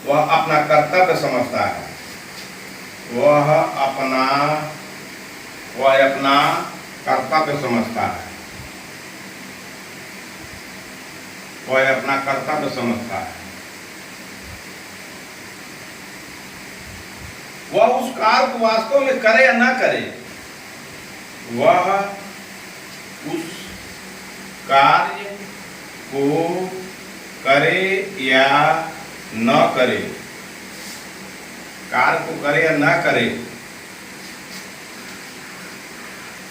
वह अपना कर्तव्य समझता है, वह अपना कर्तव्य समझता है, वह अपना कर्तव्य समझता है। वह उस कार्य को वास्तव में करे या ना करे, वह उस कार्य को करे या न करे, कार्य को करे या ना करे,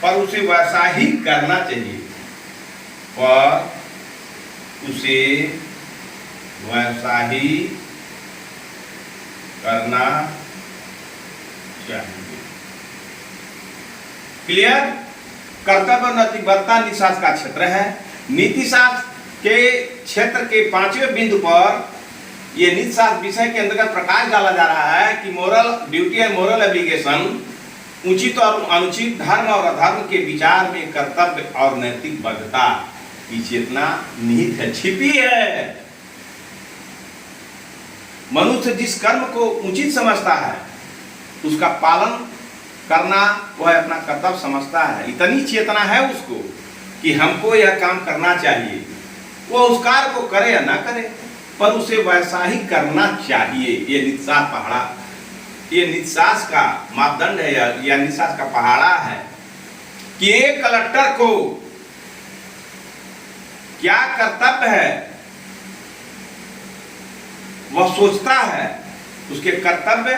पर उसे वैसा ही करना चाहिए, पर उसे वैसा ही करना चाहिए। क्लियर? कर्तव्य और नैतिकता नीतिशास्त्र का क्षेत्र है। नीतिशास्त्र के क्षेत्र के 5वें बिंदु पर यह नीतिशास्त्र विषय के अंतर्गत प्रकाश डाला जा रहा है कि मोरल ड्यूटी एंड मोरल एब्लिगेशन, उचित और अनुचित, धर्म और अधर्म के विचार में कर्तव्य और नैतिक बाध्यता की चेतना निहित है, छिपी है। मनुष्य जिस कर्म को उचित समझता है उसका पालन करना वह अपना कर्तव्य समझता है। इतनी चेतना है उसको कि हमको यह काम करना चाहिए, वह उस कार्य को करे या ना करे, पर उसे वैसा ही करना चाहिए। ये नीतिशास्त्र पहाड़ा, ये नीतिशास्त्र का मापदंड है या नीतिशास्त्र का पहाड़ा है कि एक कलेक्टर को क्या कर्तव्य है वह सोचता है, उसके कर्तव्य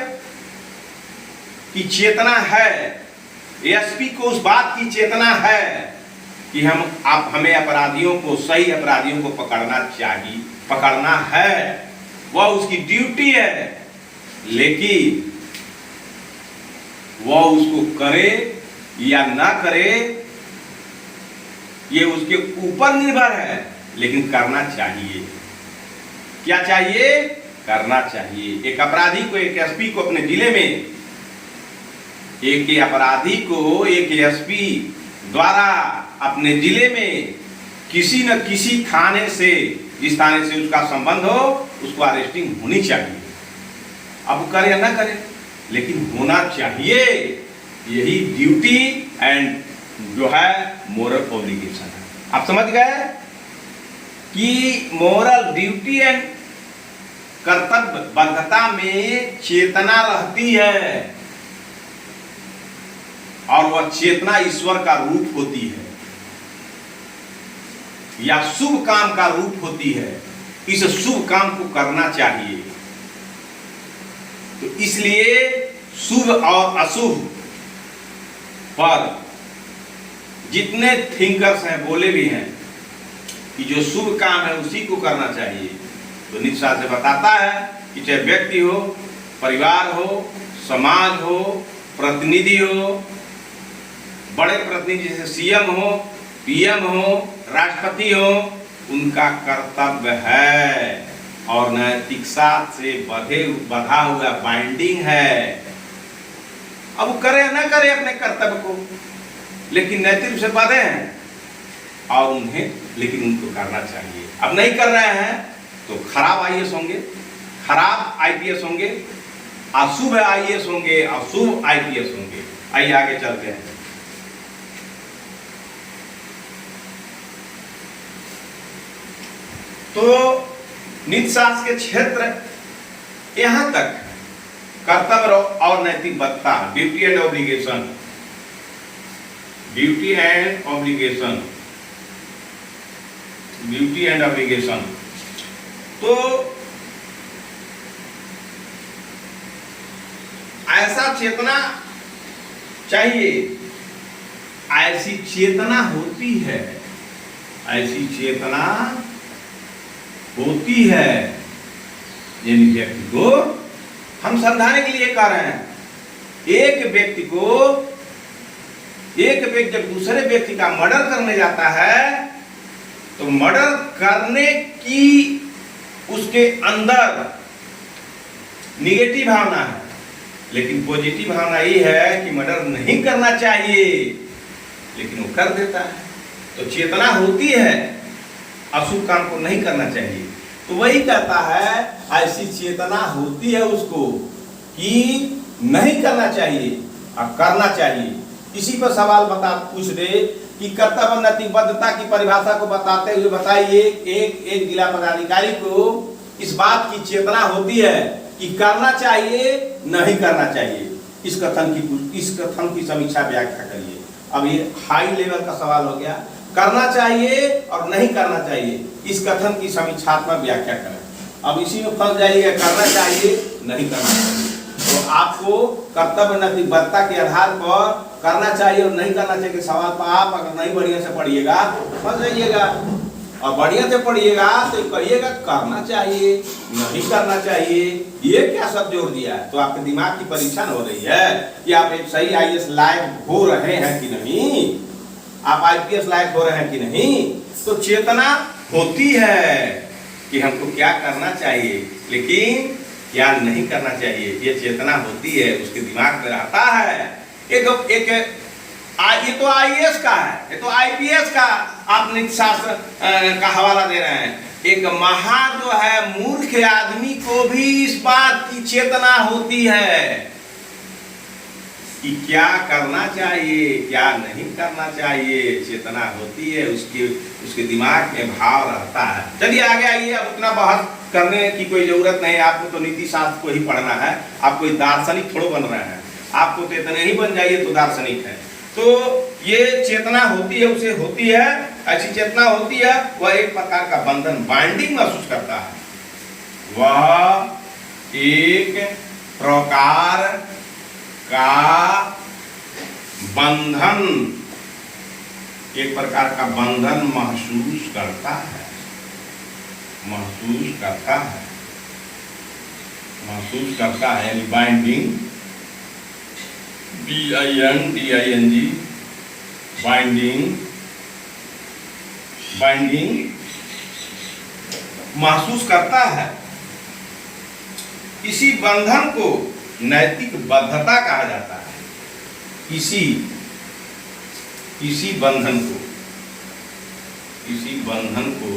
की चेतना है। एसपी को उस बात की चेतना है कि हमें अपराधियों को, सही अपराधियों को पकड़ना चाहिए, पकड़ना है, वह उसकी ड्यूटी है। लेकिन वह उसको करे या ना करे ये उसके ऊपर निर्भर है, लेकिन करना चाहिए। क्या चाहिए? करना चाहिए। एक अपराधी को, एक एसपी को अपने जिले में, एक अपराधी को एक एसपी द्वारा अपने जिले में किसी न किसी थाने से, जिस थाने से उसका संबंध हो, उसको अरेस्टिंग होनी चाहिए। अब वो करे या ना करे, लेकिन होना चाहिए। यही ड्यूटी एंड जो है मोरल ऑब्लिगेशन है। आप समझ गए कि मोरल ड्यूटी एंड कर्तव्य बाध्यता में चेतना रहती है और वह चेतना ईश्वर का रूप होती है या शुभ काम का रूप होती है। इस शुभ काम को करना चाहिए। तो इसलिए शुभ और अशुभ पर जितने थिंकर्स हैं, बोले भी हैं कि जो शुभ काम है उसी को करना चाहिए। तो नीतिशास्त्र से बताता है कि चाहे व्यक्ति हो, परिवार हो, समाज हो, प्रतिनिधि हो, बड़े प्रतिनिधि जैसे सीएम हो, पीएम हो, राष्ट्रपति हो, उनका कर्तव्य है और नैतिकता से बधा हुआ बाइंडिंग है। अब वो करे या ना करे अपने कर्तव्य को, लेकिन नैतिक रूप से बाधे हैं और लेकिन उनको करना चाहिए। अब नहीं कर रहे हैं तो खराब आईएएस होंगे, खराब आईपीएस होंगे, अशुभ आईएएस होंगे, अशुभ आईपीएस होंगे। आइए आगे चलते हैं। तो नीतिशास्त्र के क्षेत्र यहां तक कर्तव्य और नैतिकता, duty and obligation, duty and obligation, duty and obligation. तो ऐसा चेतना चाहिए, ऐसी चेतना होती है, ऐसी चेतना होती है। यानी व्यक्ति को हम समझाने के लिए कह रहे हैं, एक व्यक्ति जब दूसरे व्यक्ति का मर्डर करने जाता है तो मर्डर करने की उसके अंदर निगेटिव भावना है, लेकिन पॉजिटिव भावना ये है कि मर्डर नहीं करना चाहिए, लेकिन वो कर देता है। तो चेतना होती है अशुभ काम को नहीं करना चाहिए, तो वही कहता है ऐसी चेतना होती है उसको कि नहीं करना चाहिए और करना चाहिए। इसी पर सवाल पूछ दे कि कर्तव्य नैतिकबद्धता की परिभाषा को बताते हुए बताइए एक जिला पदाधिकारी को इस बात की चेतना होती है कि करना चाहिए नहीं करना चाहिए। इस कथन की समीक्षा व्याख्या करिए। अब ये हाई लेवल का सवाल हो गया, करना चाहिए और नहीं करना चाहिए, इस कथन की समीक्षात्मक व्याख्या करें। अब इसी में फंस जाइएगा, करना चाहिए नहीं करना चाहिए। तो आपको कर्तव्य नैतिकबद्धता के आधार पर करना चाहिए और नहीं करना चाहिए सवाल पर आप अगर नहीं बढ़िया से पढ़िएगा फंस जाइएगा, और बढ़िया से पढ़िएगा तो कहिएगा करना चाहिए नहीं करना चाहिए। ये क्या सब जोड़ दिया है? तो आपके दिमाग की परीक्षा हो रही है कि आप एक सही आईएएस लायक हो रहे हैं कि नहीं, आप आईपीएस लायक हो रहे हैं कि नहीं। तो चेतना होती है कि हमको क्या करना चाहिए लेकिन क्या नहीं करना चाहिए, ये चेतना होती है, उसके दिमाग में रहता है। ये तो आईएएस का है, ये तो आईपीएस का आप नीति शास्त्र का हवाला दे रहे हैं। एक महा जो है मूर्ख आदमी को भी इस बात की चेतना होती है कि क्या करना चाहिए क्या नहीं करना चाहिए, चेतना होती है, उसके दिमाग में भाव रहता है। चलिए आगे आइए, अब उतना बहस करने की कोई जरूरत नहीं, आपको तो नीति शास्त्र को ही पढ़ना है, आप कोई दार्शनिक थोड़ो बन रहे हैं, आपको तो इतने ही बन जाइए तो दार्शनिक है। तो ये चेतना होती है, उसे होती है, ऐसी चेतना होती है, वह एक प्रकार का बंधन बाइंडिंग महसूस करता है, वह एक प्रकार का बंधन, एक प्रकार का बंधन महसूस करता है, महसूस करता है, यानी बाइंडिंग, BINDING, बाइंडिंग महसूस करता है। इसी बंधन को नैतिक बद्धता कहा जाता है। इसी बंधन को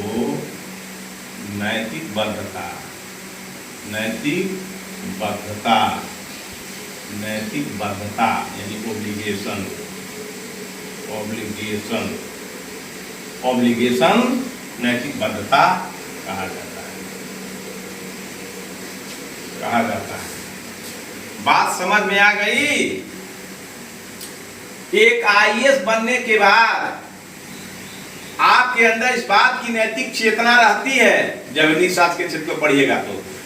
नैतिक बद्धता यानी ऑब्लिगेशन नैतिक बद्धता कहा जाता है। बात समझ में आ गई? एक आईएएस बनने के बाद आपके अंदर इस बात की नैतिक चेतना रहती है। जब नीति शास्त्र के क्षेत्र को पढ़िएगा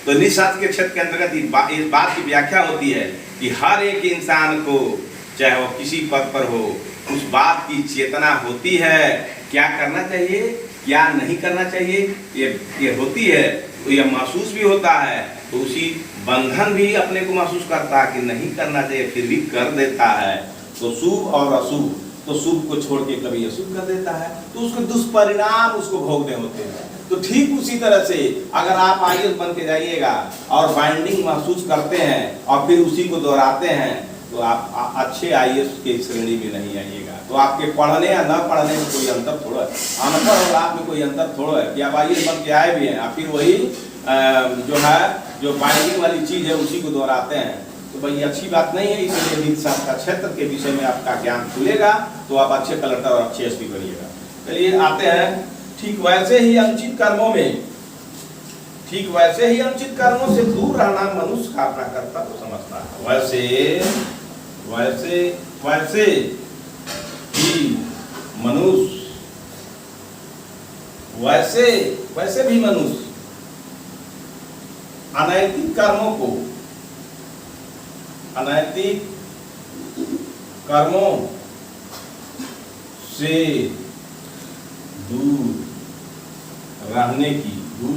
तो नीति शास्त्र के क्षेत्र के अंतर्गत इस बात की व्याख्या होती है कि हर एक इंसान को, चाहे वो किसी पद पर हो, उस बात की चेतना होती है क्या करना चाहिए क्या नहीं करना चाहिए, ये होती है, तो यह महसूस भी होता है। तो उसी बंधन भी अपने को महसूस करता है कि नहीं करना चाहिए, फिर भी कर देता है। तो शुभ और अशुभ, तो शुभ को छोड़ के कभी अशुभ कर देता है, तो उसके दुष्परिणाम उसको भोगने होते हैं। तो ठीक उसी तरह से अगर आप आईएएस बन के जाइएगा और बाइंडिंग महसूस करते हैं और फिर उसी को दोहराते हैं, तो आप अच्छे आईएएस के श्रेणी में नहीं आइएगा। तो आपके पढ़ने या न पढ़ने में कोई अंतर थोड़ा है, अनपढ़ और आप में कोई अंतर थोड़ा है कि आप आईएएस बन के आए भी हैं और फिर वही जो बाइंडिंग वाली चीज़ है उसी को दोहराते हैं। तो भाई अच्छी बात नहीं है। इसलिए नीति शास्त्र का क्षेत्र के विषय में आपका ज्ञान खुलेगा तो आप अच्छे कलेक्टर और अच्छे एसपी बनिएगा। चलिए आते हैं, ठीक वैसे ही अनुचित कर्मों से दूर रहना मनुष्य का अपना कर्तव्य समझता है। वैसे भी मनुष्य अनैतिक कर्मों से दूर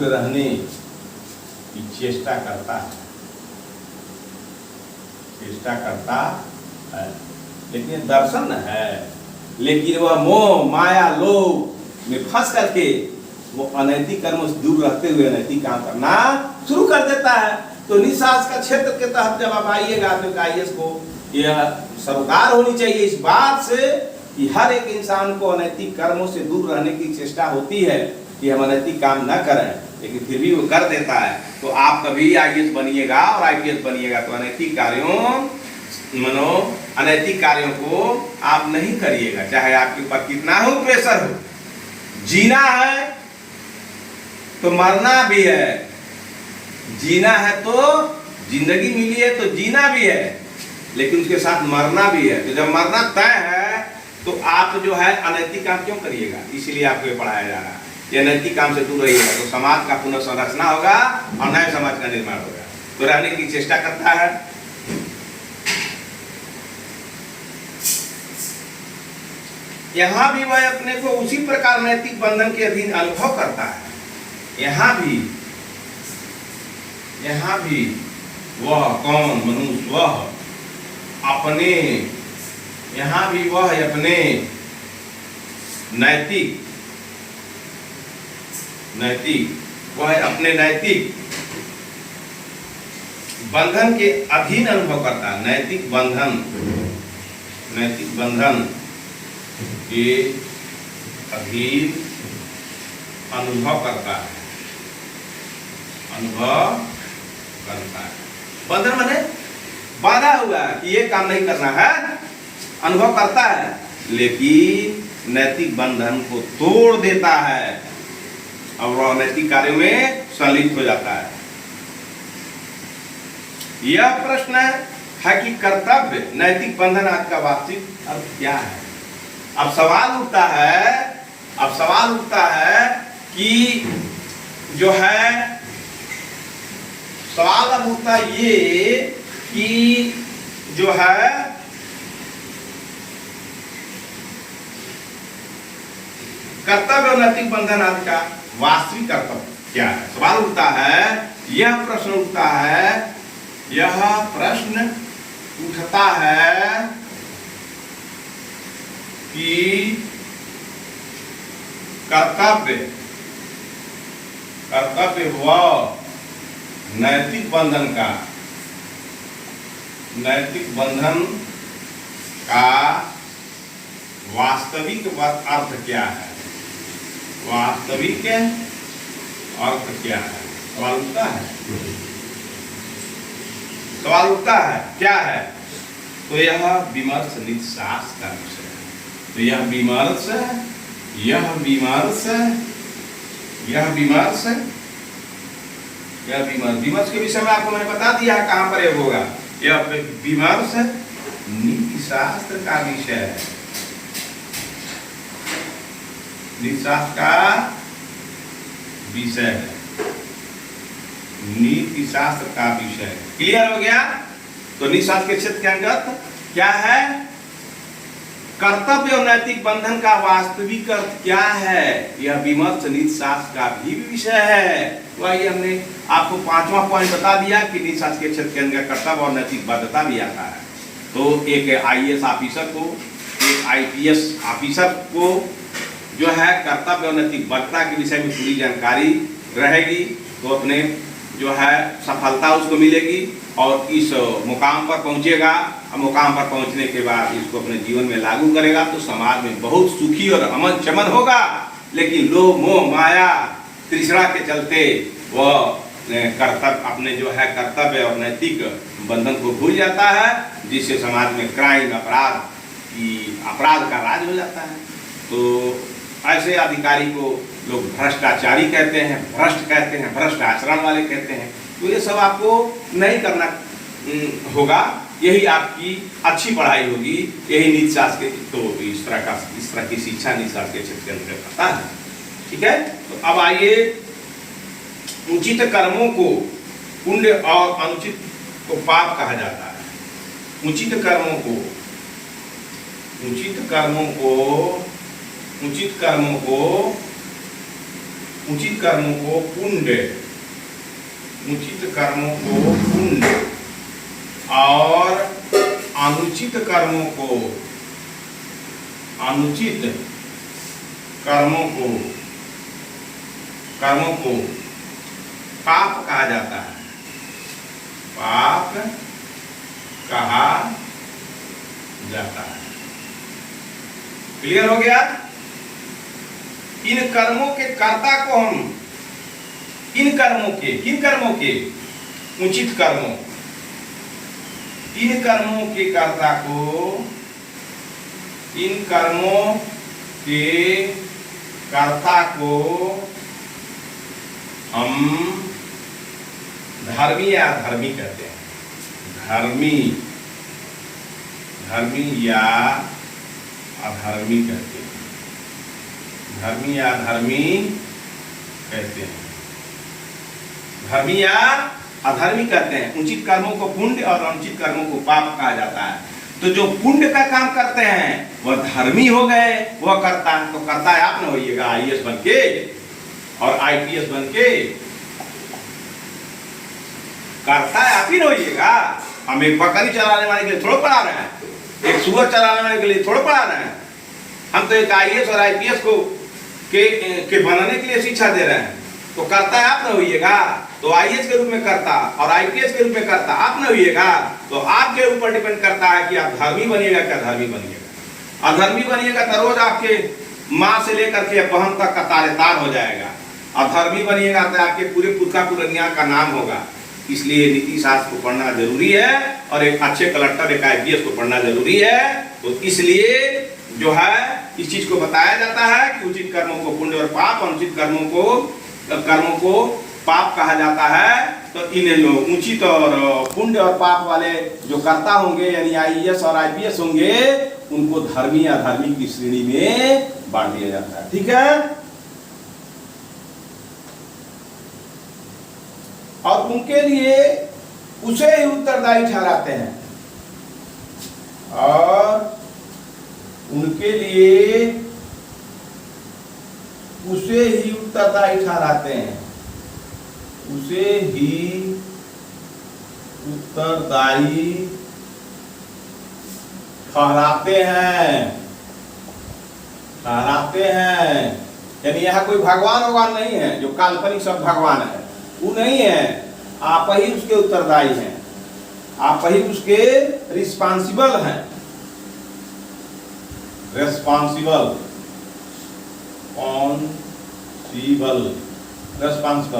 रहने की चेष्टा करता है, लेकिन दर्शन है, लेकिन वह मोह माया लोभ में फंस करके वो अनैतिक कर्मों से दूर रहते हुए अनैतिक काम करना शुरू कर देता है। तो नीति शास्त्र का क्षेत्र के तहत जब आप आइएगा तो आईएएस को यह सरोकार होनी चाहिए इस बात से कि हर एक इंसान को अनैतिक कर्मों से दूर रहने की चेष्टा होती है कि हम अनैतिक काम न करें। लेकिन फिर भी वो कर देता है, तो आप कभी आईएएस बनिएगा और आईपीएस बनिएगा तो अनैतिक कार्यों को आप नहीं करिएगा, चाहे आपके ऊपर कितना हो प्रेशर हो। जीना है तो मरना भी है, जीना है तो जिंदगी मिली है तो जीना भी है, लेकिन उसके साथ मरना भी है। तो जब मरना तय है तो आप जो है अनैतिक काम क्यों करिएगा? इसीलिए आपको ये पढ़ाया जा रहा है, ये अनैतिक काम से दूर रहिएगा तो समाज का पुनर्संरचना होगा और नए समाज का निर्माण होगा। तो रहने की चेष्टा करता है। यहाँ भी वह अपने को उसी प्रकार नैतिक बंधन के अधीन अनुभव करता है। यहाँ भी वह कौन मनुष्य, वह अपने, यहाँ भी वह अपने वह अपने नैतिक बंधन के अधीन अनुभव करता है। नैतिक बंधन के अधीन अनुभव करता है। बंधन माने बाधा हुआ कि ये काम नहीं करना है, अनुभव करता है, लेकिन नैतिक बंधन को तोड़ देता है और वह नैतिक कार्यों में संलिप्त हो जाता है। यह प्रश्न है कि कर्तव्य नैतिक बंधन आज का वास्तविक अर्थ क्या है? अब सवाल उठता है कि जो है, सवाल अब उठता ये कि जो है कर्तव्य और नैतिक बंधन आदि का वास्तविक कर्तव्य क्या है? सवाल उठता है, यह प्रश्न उठता है कि कर्तव्य व नैतिक बंधन का वास्तविक अर्थ क्या है? वास्तविक अर्थ क्या है? सवाल उठता है क्या है? तो यह विमर्श निश्वास का विषय है। तो यह विमर्श के विषय में आपको मैंने बता दिया है कहां पर यह होगा। यह विमर्श नीति शास्त्र का विषय है। नीति शास्त्र का विषय है। क्लियर हो गया? तो नीति शास्त्र के क्षेत्र के अंतर्गत क्या है? कर्तव्य और नैतिक बंधन का वास्तविक अर्थ क्या है? यह विमर्श नीति शास्त्र का भी विषय है। तो आइए, हमने आपको 5वां पॉइंट बता दिया कि नीति शास्त्र के क्षेत्र के अंदर कर्तव्य और नैतिक बाध्यता भी आता है। तो एक आईएएस ऑफिसर को, एक आईपीएस ऑफिसर को जो है कर्तव्य और नैतिक बाध्यता के विषय में पूरी जानकारी रहेगी तो अपने जो है सफलता उसको मिलेगी और इस मुकाम पर पहुंचेगा। और मुकाम पर पहुंचने के बाद इसको अपने जीवन में लागू करेगा तो समाज में बहुत सुखी और अमन चमन होगा। लेकिन लोभ मोह माया तृष्णा के चलते वह अपने जो है कर्तव्य और नैतिक बंधन को भूल जाता है, जिससे समाज में क्राइम, अपराध का राज हो जाता है। तो ऐसे अधिकारी को लोग भ्रष्टाचारी कहते हैं, भ्रष्ट आचरण वाले कहते हैं। तो ये सब आपको नहीं करना होगा, यही आपकी अच्छी पढ़ाई होगी, यही नीति शास्त्र के तो इस तरह की शिक्षा नीति शास्त्र के क्षेत्र के अंतर्गत आता है। ठीक है, तो अब आइए, उचित कर्मों को पुण्य और अनुचित को पाप कहा जाता है। उचित कर्मों को पुण्य और अनुचित कर्मों को पाप कहा जाता है। पाप कहा जाता है। क्लियर हो गया? इन कर्मों के कर्ता को हम किन कर्मों के उचित कर्मों, इन कर्मों के कर्ता को, इन कर्मों के कर्ता को हम धर्मी या अधर्मी कहते हैं। धर्मी या अधर्मी कहते हैं। धर्मी या अधर्मी कहते हैं। धर्मी या अधर्मी कहते हैं। उचित कर्मों को पुण्य और अनुचित कर्मों को पाप कहा जाता है। तो जो पुण्य का काम करते हैं वह धर्मी हो गए, वह करता। तो करता है आप न होइएगा IAS बन के और IPS बन के, करता है आप ही न होइएगा। हम एक बकरी चलाने वाले के लिए थोड़ा पढ़ा रहे हैं, एक सुअर चलाने वाले के लिए थोड़ा पढ़ा रहे हैं। हम तो एक IAS और IPS को के बनाने के लिए शिक्षा दे रहे हैं। तो करता है आप न होइएगा, तो IAS के रूप में करता और IPS के रूप में करता आप न होइएगा। तो आपके ऊपर डिपेंड करता है कि आप धर्मी बनिएगा क्या धर्मी बनिएगा। अधर्मी बनिएगा तो रोज आपके माँ से लेकर के बहन तक का तारेतार हो जाएगा। अधर्मी बनिएगा तो आपके पूरे पुरखा पुरनिया का नाम होगा। इसलिए नीति शास्त्र को पढ़ना जरूरी है और एक अच्छे कलेक्टर एक IPS को पढ़ना जरूरी है। तो इसलिए जो है इस चीज को बताया जाता है कि उचित कर्मों को पुण्य और पाप, अनुचित कर्मों को पाप कहा जाता है। तो इन उचित और पुण्य और पाप वाले जो कर्ता होंगे यानी IAS और IPS होंगे, उनको धर्मी या अधर्मी की श्रेणी में बांट दिया जाता है। ठीक है, और उनके लिए उसे ही उत्तरदायी ठहराते हैं और उनके लिए उसे ही उत्तरदायी ठहराते हैं, उसे ही उत्तरदायी ठहराते हैं। यानी यहाँ कोई भगवान नहीं है जो काल्पनिक सब भगवान है, वो नहीं है। आप ही उसके उत्तरदायी हैं, आप ही उसके रिस्पांसिबल हैं। रेस्पॉन्सिबल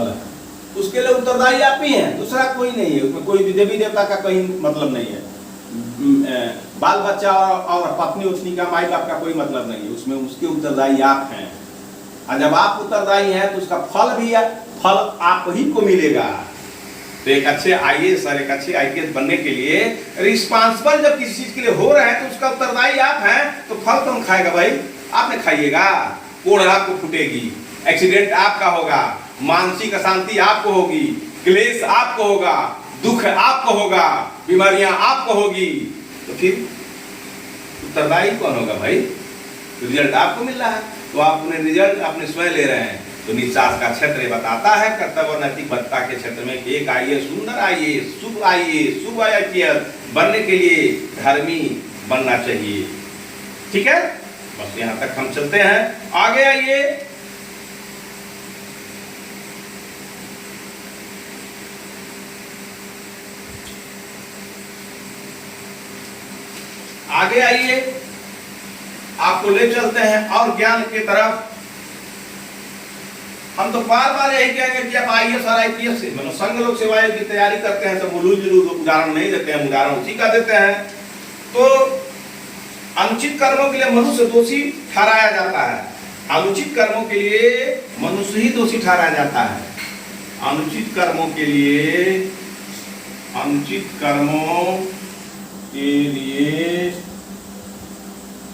है, उसके लिए उत्तरदायी आप ही हैं, दूसरा कोई नहीं है। उसमें कोई देवी देवता का कोई मतलब नहीं है, बाल बच्चा और पत्नी उठनी का माई बाप का कोई मतलब नहीं है। उसमें उसके उत्तरदायी आप हैं। और जब आप उत्तरदायी हैं तो उसका फल आप ही को मिलेगा। तो एक अच्छे IAS और एक अच्छे IPS बनने के लिए रिस्पांसिबल जब किसी चीज के लिए हो रहे हैं तो उसका उत्तरदायी आप हैं। तो फल कौन खाएगा भाई? आपने खाइएगा। कोड़ आपको फूटेगी, एक्सीडेंट आपका होगा, मानसिक अशांति आपको होगी, क्लेश आपको होगा, दुख आपको होगा, बीमारियां आपको होगी। तो फिर उत्तरदायी कौन होगा भाई? रिजल्ट आपको मिल रहा है, तो आप अपने रिजल्ट अपने स्वयं ले रहे हैं। तो नीतिशास्त्र का क्षेत्र बताता है कर्तव्य और नैतिकता के क्षेत्र में कि एक IAS, सुंदर IAS, शुभ IPS बनने के लिए धर्मी बनना चाहिए। ठीक है, बस यहाँ तक हम चलते हैं। आगे आइए, आपको ले चलते हैं और ज्ञान की तरफ। हम तो बार बार यही कहेंगे कि आप IAS और IPS से मतलब संघ लोक सेवा आयोग की तैयारी करते हैं तो मूलूज उदाहरण नहीं देते हैं, उदाहरण उसी का देते हैं। तो अनुचित कर्मों के लिए मनुष्य दोषी ठहराया जाता है। अनुचित कर्मों के लिए मनुष्य ही दोषी ठहराया जाता है। अनुचित कर्मों के लिए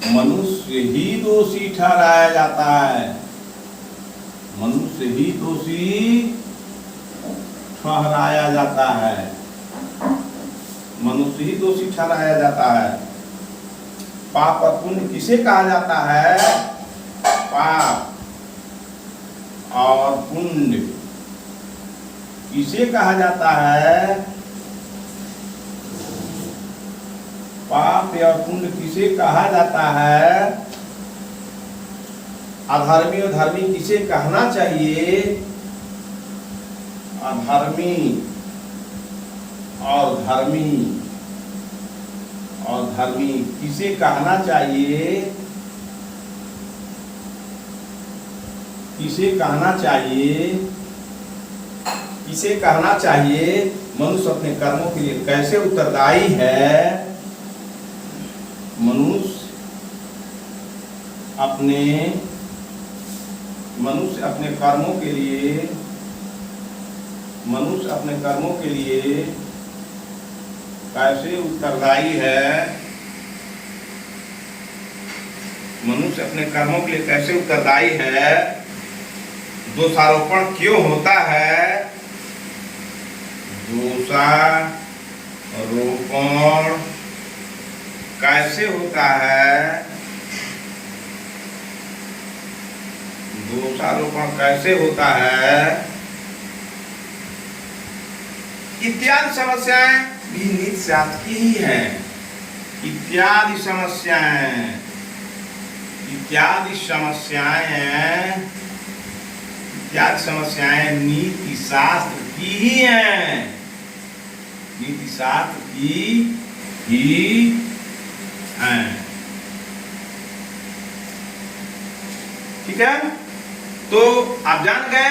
मनुष्य ही दोषी ठहराया जाता है। मनुष्य ही दोषी ठहराया जाता है। मनुष्य ही दोषी ठहराया जाता है। पाप और पुण्य किसे कहा जाता है? पाप और पुण्य किसे कहा जाता है? पाप और पुण्य किसे कहा जाता है? अधर्मी और धर्मी किसे कहना चाहिए? अधर्मी और धर्मी किसे कहना चाहिए? किसे कहना चाहिए? इसे कहना चाहिए मनुष्य अपने कर्मों के लिए कैसे उत्तरदायी है। मनुष्य अपने कर्मों के लिए कैसे उत्तरदायी है। मनुष्य अपने कर्मों के लिए कैसे उत्तरदायी है। दोषारोपण क्यों होता है। दोषारोपण कैसे होता है। दोषारोपण कैसे होता है इत्यादि समस्याएं भी नीति शास्त्र की ही हैं। इत्यादि समस्याएं नीति शास्त्र की ही हैं। नीति शास्त्र की ही हैं। ठीक है, तो आप जान गए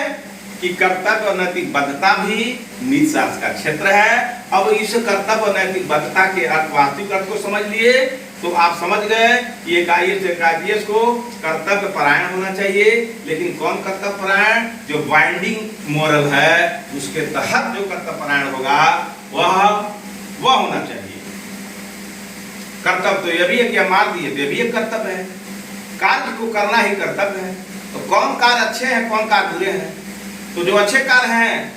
कि कर्तव्य और नैतिक बद्धता भी नीति शास्त्र का क्षेत्र है। अब इस कर्तव्य और नैतिक बद्धता के वास्तविक अर्थ को समझ लिए तो आप समझ गए कि एक IAS को कर्तव्य परायण होना चाहिए। लेकिन कौन कर्तव्य परायण, जो बाइंडिंग मोरल है उसके तहत जो कर्तव्य परायण होगा वह होना चाहिए। कर्तव्य तो यह भी है कि हम मार दिए तो यह भी एक कर्तव्य है। कार्य को करना ही कर्तव्य है। तो कौन कार्य अच्छे हैं, कौन कार्य बुरे हैं। तो जो अच्छे कार्य हैं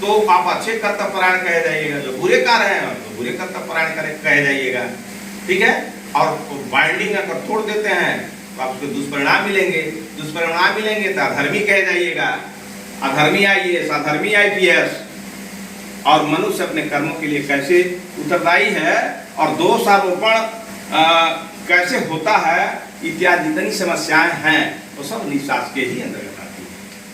तो आप अच्छे कर्तव्य परायण कहे जाइएगा, जो बुरे कार्य हैं तो बुरे कर्तव्य परायण कहे जाइएगा। ठीक है, और बाइंडिंग अगर तोड़ देते हैं तो आपको दुष्परिणाम मिलेंगे तो अधर्मी कहे जाइएगा। अधर्मी IAS, अधर्मी IPS। और मनुष्य अपने कर्मों के लिए कैसे उत्तरदायी है और दोषारोपण कैसे होता है इत्यादि जितनी समस्याएं हैं वो सब नीति शास्त्र के ही अंतर्गत आती है।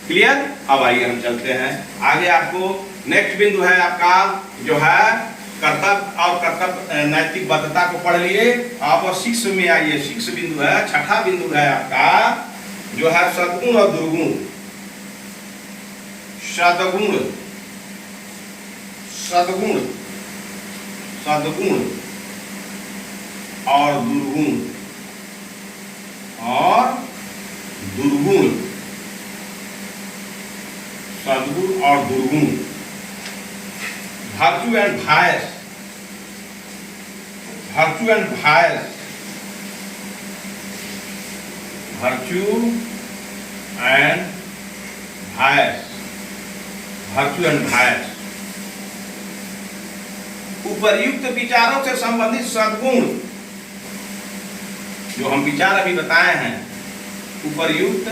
क्लियर। अब आइए हम चलते हैं आगे। आपको नेक्स्ट बिंदु है आपका जो है कर्तव्य और कर्तव्य नैतिक बद्धता को पढ़ लिए। आप 6 में आइए। 6 बिंदु है, छठा बिंदु है आपका जो है सद्गुण और दुर्गुण। सद्गुण और दुर्गुण सद्गुण और दुर्गुण। virtue and vice। virtue and vice उपर्युक्त विचारों से संबंधित सद्गुण जो हम विचार अभी बताए हैं। उपर्युक्त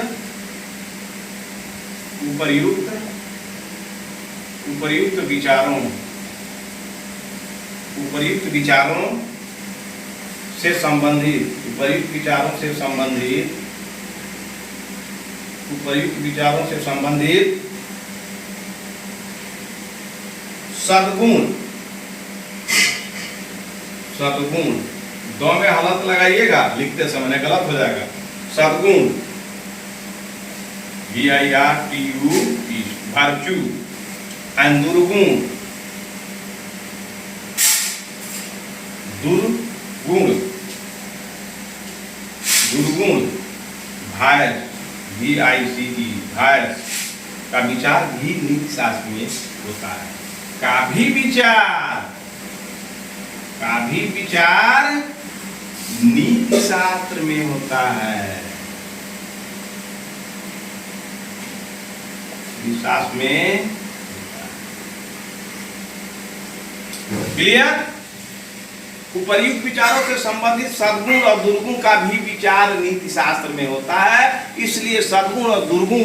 विचारों से संबंधित सद्गुण। दो में हलत लगाइएगा, लिखते समय गलत हो जाएगा। सद्गुण VIRTUE virtue and दुर्गुण vice VICE vice का विचार भी नीति शास्त्र में होता है। का भी विचार नीति शास्त्र में होता है। शास्त्र में क्लियर। उपर्युक्त विचारों से संबंधित सद्गुण और दुर्गुण का भी विचार नीति शास्त्र में होता है। इसलिए सद्गुण और दुर्गुण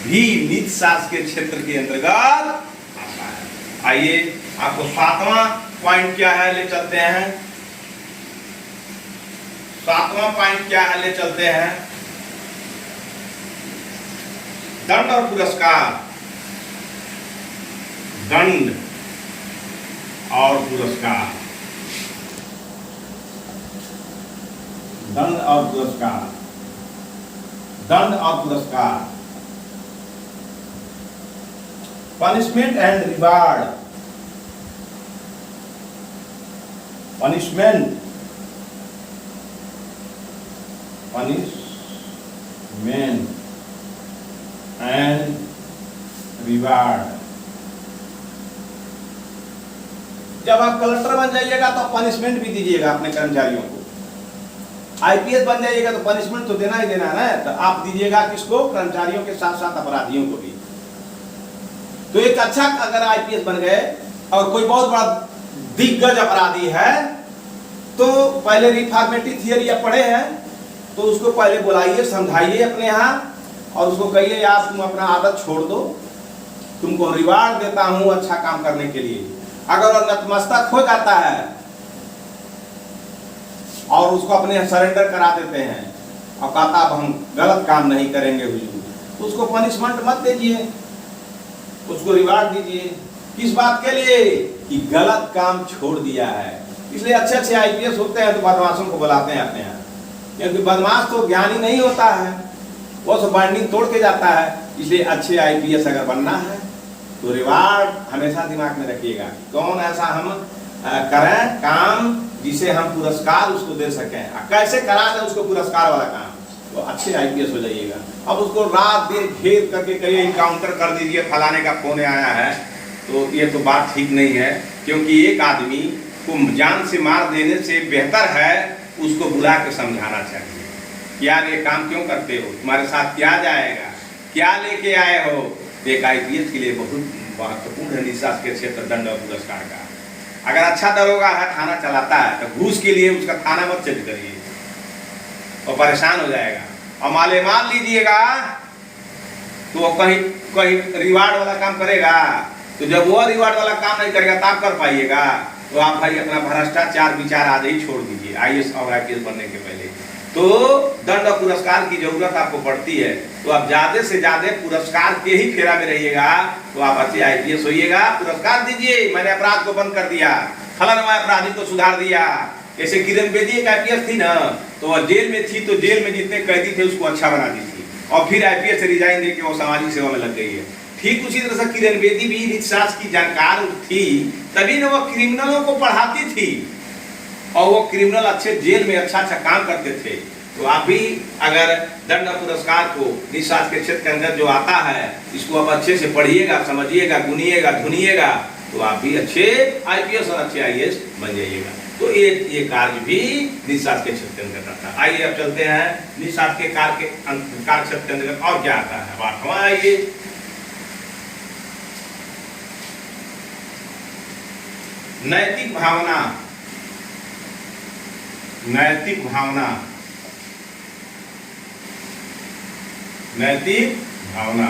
भी नीति शास्त्र के क्षेत्र के अंतर्गत आता है। आइए आपको 7वां पॉइंट क्या है ले चलते हैं। 7वां पॉइंट क्या है ले चलते हैं। दंड और पुरस्कार। दंड और पुरस्कार। दंड और पुरस्कार। Punishment and reward, punishment and reward. जब आप कलेक्टर बन जाइएगा तो पनिशमेंट भी दीजिएगा अपने कर्मचारियों को। आईपीएस बन जाइएगा तो पनिशमेंट तो देना ही देना है ना, तो आप दीजिएगा किसको? कर्मचारियों के साथ साथ अपराधियों को भी। तो एक अच्छा अगर आईपीएस बन गए और कोई बहुत बड़ा दिग्गज अपराधी है तो पहले रिफॉर्मेटिव थियरी आप पढ़े हैं, तो उसको पहले बुलाइए, समझाइए अपने यहाँ और उसको कहिए यार तुम अपना आदत छोड़ दो, तुमको रिवार्ड देता हूं अच्छा काम करने के लिए। अगर वो नतमस्तक हो जाता है और उसको अपने सरेंडर करा देते हैं और कहता अब हम गलत काम नहीं करेंगे हुजूर, तो उसको पनिशमेंट मत दीजिए, उसको रिवार्ड दीजिए। किस बात के लिए? कि गलत काम छोड़ दिया है। इसलिए अच्छे अच्छे आईपीएस होते हैं तो बदमाशों को बुलाते हैं अपने यहाँ, क्योंकि बदमाश तो ज्ञानी नहीं होता है, वो सब बाइंडिंग तोड़ के जाता है। इसलिए अच्छे आईपीएस अगर बनना है तो रिवार्ड हमेशा दिमाग में रखिएगा। कौन ऐसा हम करें काम जिसे हम पुरस्कार उसको दे सकें, कैसे करा दें उसको पुरस्कार वाला काम, तो अच्छे आईपीएस हो जाइएगा। अब उसको रात दिन घेर करके कहिए इनकाउंटर कर दीजिए, फलाने का फोन आया है, तो ये तो बात ठीक नहीं है। क्योंकि एक आदमी को जान से मार देने से बेहतर है उसको बुला के समझाना चाहिए कि यार ये काम क्यों करते हो, तुम्हारे साथ क्या जाएगा, क्या लेके आए हो। एक आईपीएस के लिए बहुत महत्वपूर्ण है निशासकीय क्षेत्र दंड और पुरस्कार का। अगर अच्छा दरोगा है, थाना चलाता है, तो घूस के लिए उसका थाना मत चेंज करिए और परेशान हो जाएगा। और मालेमाल लीजिएगा तो वो कहीं रिवार्ड वाला काम करेगा, तो जब वो रिवार्ड वाला काम नहीं करेगा तब कर पाइएगा। तो आप भाई अपना भ्रष्टाचार विचार आज ही छोड़ दीजिए आईएएस और आईपीएस बनने के पहले। तो दंड और पुरस्कार की जरूरत आपको पड़ती है, तो आप ज्यादा से ज्यादा पुरस्कार के ही फेरा में रहिएगा, तो आप अच्छे आईपीएस होइएगा। पुरस्कार दीजिए, मैंने अपराध को बंद कर दिया, फलाना अपराधी को सुधार दिया। जैसे किरण बेदी एक आईपीएस थी ना, तो वह जेल में थी, तो जेल में जितने कैदी थे उसको अच्छा बना दी थी और फिर आईपीएस से रिजाइन देके वो सामाजिक सेवा में लग गई है। ठीक उसी तरह से किरण बेदी भी नीतिशास्त्र की जानकार थी, तभी ना वो क्रिमिनलों को पढ़ाती थी और वो क्रिमिनल अच्छे जेल में अच्छा अच्छा काम करते थे। तो आप भी अगर दंड पुरस्कार को नीतिशास्त्र के क्षेत्र के अंदर जो आता है इसको आप अच्छे से पढ़िएगा, समझिएगा, गुनिएगा, धुनिएगा, तो आप भी अच्छे आईपीएस और अच्छे आईएएस बन जाइएगा। तो ये कार्य भी नीतिशास्त्र के क्षेत्र के अंदर आता है। आइए अब चलते हैं नीतिशास्त्र के कार्य क्षेत्र के अंतर्गत और क्या आता है। बात हम आइए नैतिक भावना। नैतिक भावना, नैतिक भावना,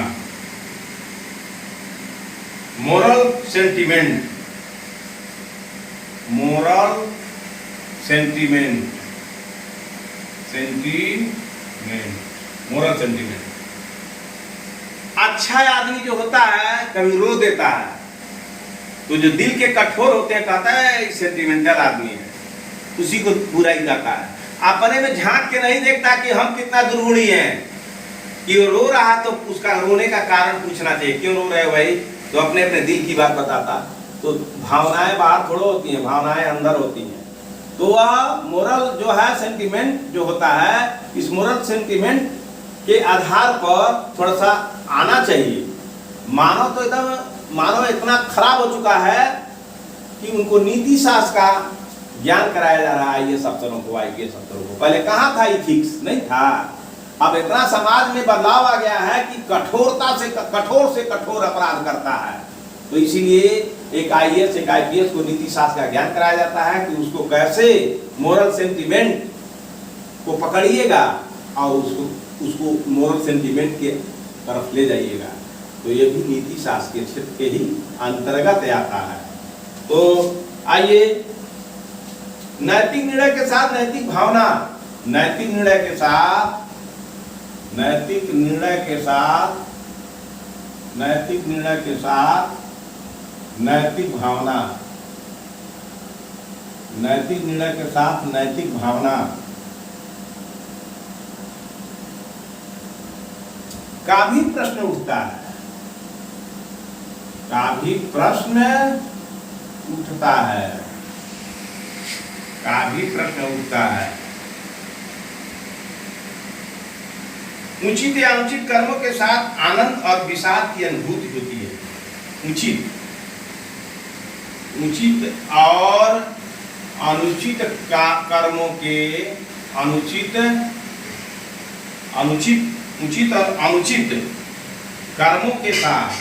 moral sentiment, moral sentiment, moral sentiment. अच्छा आदमी जो होता है कभी रो देता है, तो जो दिल के कठोर होते हैं कहता है सेंटिमेंटल आदमी है, उसी को बुराई करता है। अपने में झांक के नहीं देखता कि हम कितना दुर्गुणी हैं। कि वो रो रहा तो उसका रोने का कारण पूछना चाहिए, क्यों रो रहे हो भाई, तो अपने अपने दिल की बात बताता। तो भावनाएं बाहर थोड़ा होती हैं, भावनाएं अंदर होती हैं। तो वह मोरल जो है सेंटिमेंट जो होता है, इस मोरल सेंटिमेंट के आधार पर थोड़ा सा आना चाहिए। मानव तो एकदम मानव इतना खराब हो चुका है कि उनको नीति शास्त्र का ज्ञान कराया जा रहा है आईएएस अफसरों को, आईपीएस अफसरों को। पहले कहाँ था, इथिक्स नहीं था। अब इतना समाज में बदलाव आ गया है कि कठोरता से कठोर अपराध करता है। तो इसीलिए एक आईएएस एक आईपीएस को नीति शास्त्र का ज्ञान कराया जाता है कि उसको कैसे मोरल सेंटिमेंट को पकड़िएगा और उसको मोरल सेंटिमेंट के तरफ ले जाइएगा। तो ये भी नीति शास्त्र के क्षेत्र के ही अंतर्गत आता है। तो आइए नैतिक निर्णय के साथ नैतिक भावना, नैतिक निर्णय के साथ नैतिक निर्णय के साथ नैतिक निर्णय के साथ नैतिक भावना, नैतिक निर्णय के साथ नैतिक भावना का भी प्रश्न उठता है। का भी प्रश्न उठता है, का भी प्रश्न उठता है। उचित या अनुचित कर्मों के साथ आनंद और विषाद की अनुभूति होती है। उचित और अनुचित कर्मों के उचित और अनुचित कर्मों के साथ,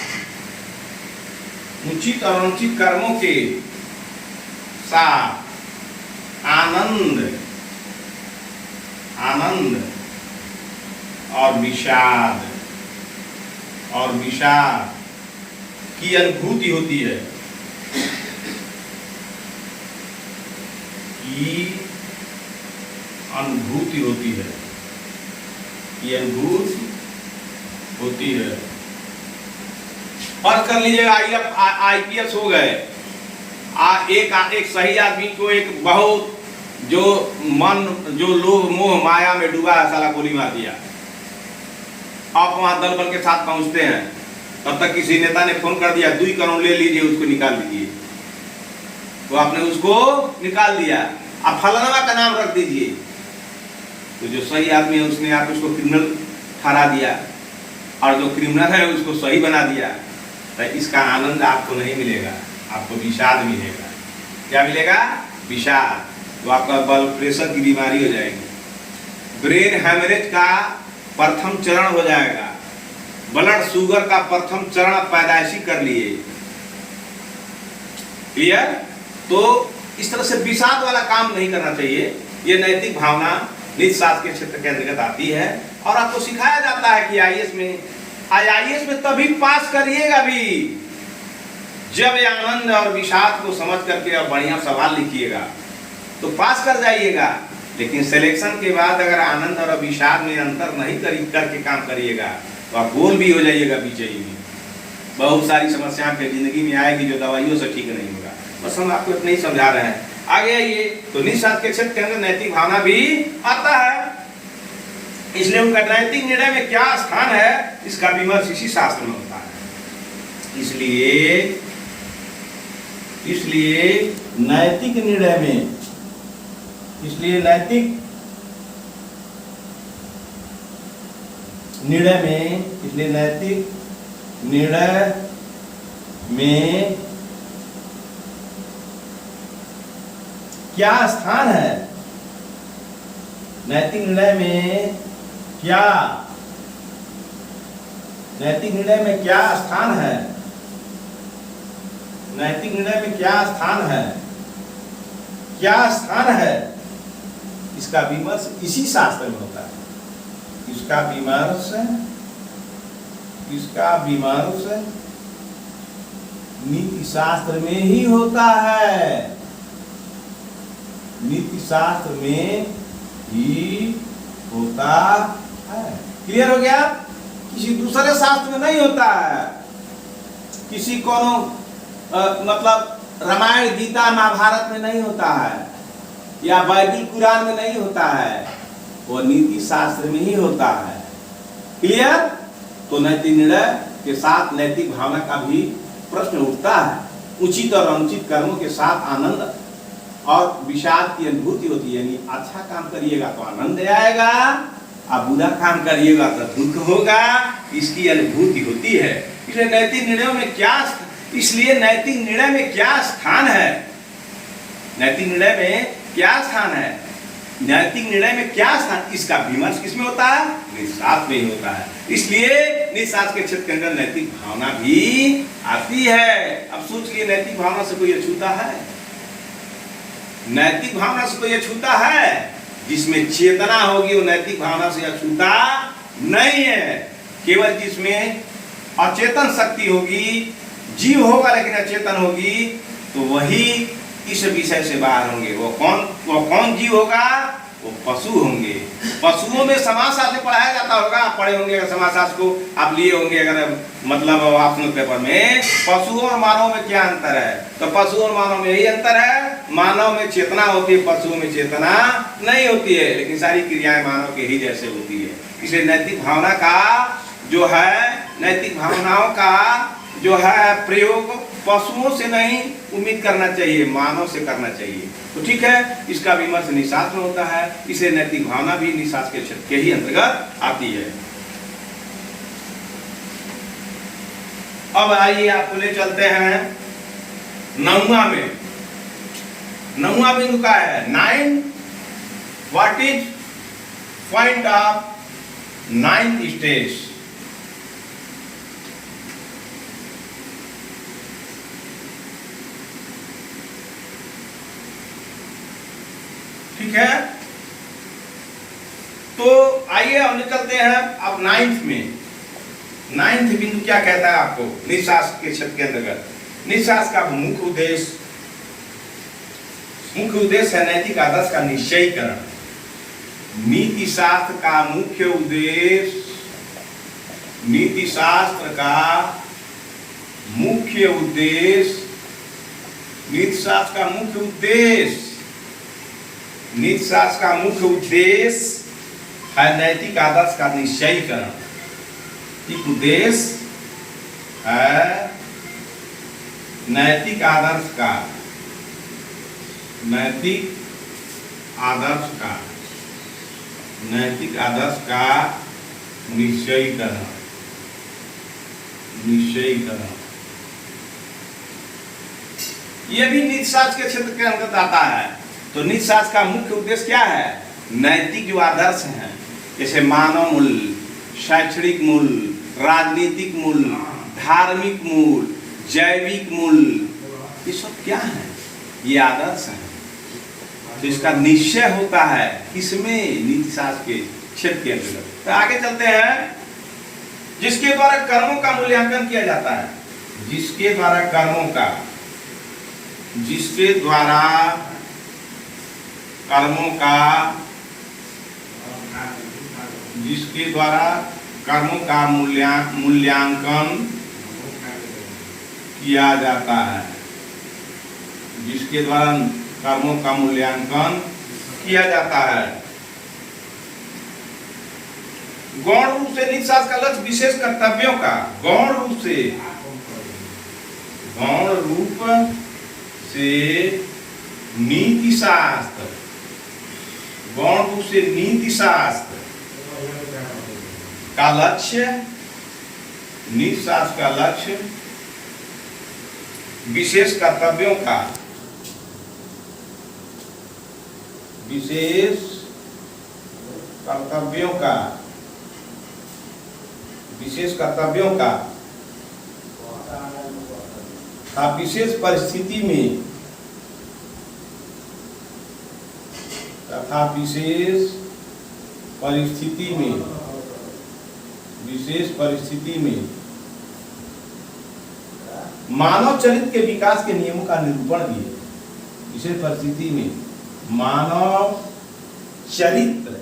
उचित और अनुचित कर्मों के साथ आनंद और विषाद की अनुभूति होती है, और कर लीजिएगा IPS हो गए। एक सही आदमी को एक बहुत जो लोभ मोह माया में डूबा है, साला गोली मार दिया। आप वहां दल बल के साथ पहुंचते हैं, तब तक किसी नेता ने फोन कर दिया 2 करोड़ ले लीजिए, उसको निकाल लीजिए। तो आपने उसको निकाल दिया, आप फलाना का नाम रख दीजिए। तो जो सही आदमी है उसने आप उसको क्रिमिनल ठहरा दिया, और जो क्रिमिनल है उसको सही बना दिया। तो इसका आनंद आपको नहीं मिलेगा, आपको विषाद मिलेगा। क्या मिलेगा? विषाद। तो आपका ब्लड प्रेशर की बीमारी हो जाएगी, ब्रेन हेमरेज का प्रथम चरण हो जाएगा, ब्लड शुगर का प्रथम चरण पैदाइशी कर लिए। क्लियर? तो इस तरह से विषाद वाला काम नहीं करना चाहिए। ये नैतिक भावना नीति शास्त्र के क्षेत्र के अंतर्गत आती है, और आपको सिखाया जाता है कि IAS में तभी पास करिएगा भी जब ये आनंद और विषाद को समझ करके और बढ़िया सवाल लिखिएगा, तो पास कर जाइएगा। लेकिन सिलेक्शन के बाद अगर आनंद और विषाद में अंतर नहीं करके काम करिएगा, तो आप गोल भी हो जाइएगा बीजेपी में। बहुत सारी समस्याएं फिर जिंदगी में आएगी जो दवाइयों से ठीक नहीं होगा। बस हम आपको इतना ही समझा रहे हैं। आगे आइए, तो नीति शास्त्र के क्षेत्र के अंदर नैतिक भावना भी आता है। इसलिए उनका नैतिक निर्णय में क्या स्थान है, इसका विमर्श इसी शास्त्र में होता है। इसलिए नैतिक निर्णय में, नैतिक निर्णय में क्या स्थान है, नैतिक निर्णय में क्या स्थान है, नैतिक निर्णय में क्या स्थान है, इसका विमर्श इसी शास्त्र में होता है। इसका विमर्श नीति शास्त्र में ही होता है, नीति शास्त्र में ही होता है। क्लियर हो गया? किसी दूसरे शास्त्र में नहीं होता है। किसी कोनो मतलब रामायण गीता महाभारत में नहीं होता है, या बाइबिल कुरान में नहीं होता है, वो नीति शास्त्र में ही होता है। क्लियर? तो नैतिक निर्णय के साथ नैतिक भावना का भी प्रश्न उठता है। उचित और अनुचित कर्मों के साथ आनंद और विषाद की अनुभूति होती है। यानी अच्छा काम करिएगा तो आनंद आएगा, आप बुरा काम करिएगा तो दुख होगा, इसकी अनुभूति होती है। इसलिए नैतिक निर्णयों में नैतिक निर्णय में क्या स्थान है, नैतिक निर्णय में क्या स्थान है, नैतिक निर्णय में क्या स्थान, इसका विमर्श किसमें होता है? नीति शास्त्र में ही होता है। इसलिए नीति शास्त्र के क्षेत्र के अंदर नैतिक भावना भी आती है। अब सोचिए, नैतिक भावना से कोई अछूता है? नैतिक भावना से कोई अछूता है? जिसमें चेतना होगी वो नैतिक भावना से अछूता नहीं है। केवल जिसमें अचेतन शक्ति होगी, जीव होगा लेकिन अचेतन होगी, तो वही इस विषय से बाहर होंगे। वो कौन जीव होगा? वो पशु होंगे। पशुओं में समाजशास्त्र पढ़ाया जाता होगा, आप पढ़े होंगे अगर समाजशास्त्र को आप लिए होंगे, अगर मतलब ऑप्शनल पेपर में पशुओं और मानव में क्या अंतर है, तो पशु और मानव में यही अंतर है, मानव में चेतना होती है, पशुओं में चेतना नहीं होती है, लेकिन सारी क्रियाएं मानव के ही जैसे होती है। इसलिए नैतिक भावना का जो है, नैतिक भावनाओं का जो है प्रयोग पशुओं से नहीं उम्मीद करना चाहिए, मानव से करना चाहिए। तो ठीक है, इसका विमर्श निशास्त्र में होता है, इसे नैतिक भावना भी निशास्त्र के क्षेत्र के ही अंतर्गत आती है। अब आइए आपको ले चलते हैं 9वां में। 9वां बिंदु का है 9 what is point of 9th stage. ठीक है, तो आइए हम निकलते हैं अब 9th में। 9th बिंदु क्या कहता है आपको नीतिशास्त्र के क्षेत्र के अंतर्गत? नीतिशास्त्र का मुख्य उद्देश्य है नैतिक आदर्श का निश्चयीकरण। नीतिशास्त्र का मुख्य उद्देश्य, नीतिशास्त्र का मुख्य उद्देश्य, नीतिशास्त्र का मुख्य उद्देश्य, नीतिशास्त्र का मुख्य उद्देश्य है नैतिक आदर्श का निश्चयीकरण। एक उद्देश्य है नैतिक आदर्श का, नैतिक आदर्श का, नैतिक आदर्श का निश्चयीकरण, निश्चयीकरण। यह भी नीतिशास्त्र के क्षेत्र के अंतर्गत आता है। तो नीतिशास्त्र का मुख्य उद्देश्य क्या है? नैतिक जो आदर्श हैं, जैसे मानव मूल्य, शैक्षणिक मूल्य, राजनीतिक मूल्य, धार्मिक मूल्य, जैविक मूल्य, ये सब क्या है? ये आदर्श हैं। तो इसका निश्चय होता है किसमें? नीतिशास्त्र के क्षेत्र के अंतर्गत। तो आगे चलते हैं, जिसके द्वारा कर्मों का मूल्यांकन किया जाता है, जिसके द्वारा कर्मों का, जिसके द्वारा कर्मों का, जिसके द्वारा कर्मों का मूल्यांकन किया जाता है, जिसके द्वारा कर्मों का मूल्यांकन किया जाता है। गौण रूप से नीतिशास्त्र का लक्ष्य विशेष कर्तव्यों का, गौण रूप से, गौण रूप से नीतिशास्त्र, गौण रूप से नीतिशास्त्र का लक्ष्य, नीतिशास्त्र का लक्ष्य विशेष कर्तव्यों का, विशेष कर्तव्यों का, विशेष कर्तव्यों का तथा विशेष परिस्थिति में, तथा विशेष परिस्थिति में, विशेष परिस्थिति में मानव चरित्र के विकास के नियमों का निरूपण भी है। विशेष परिस्थिति में मानव चरित्र,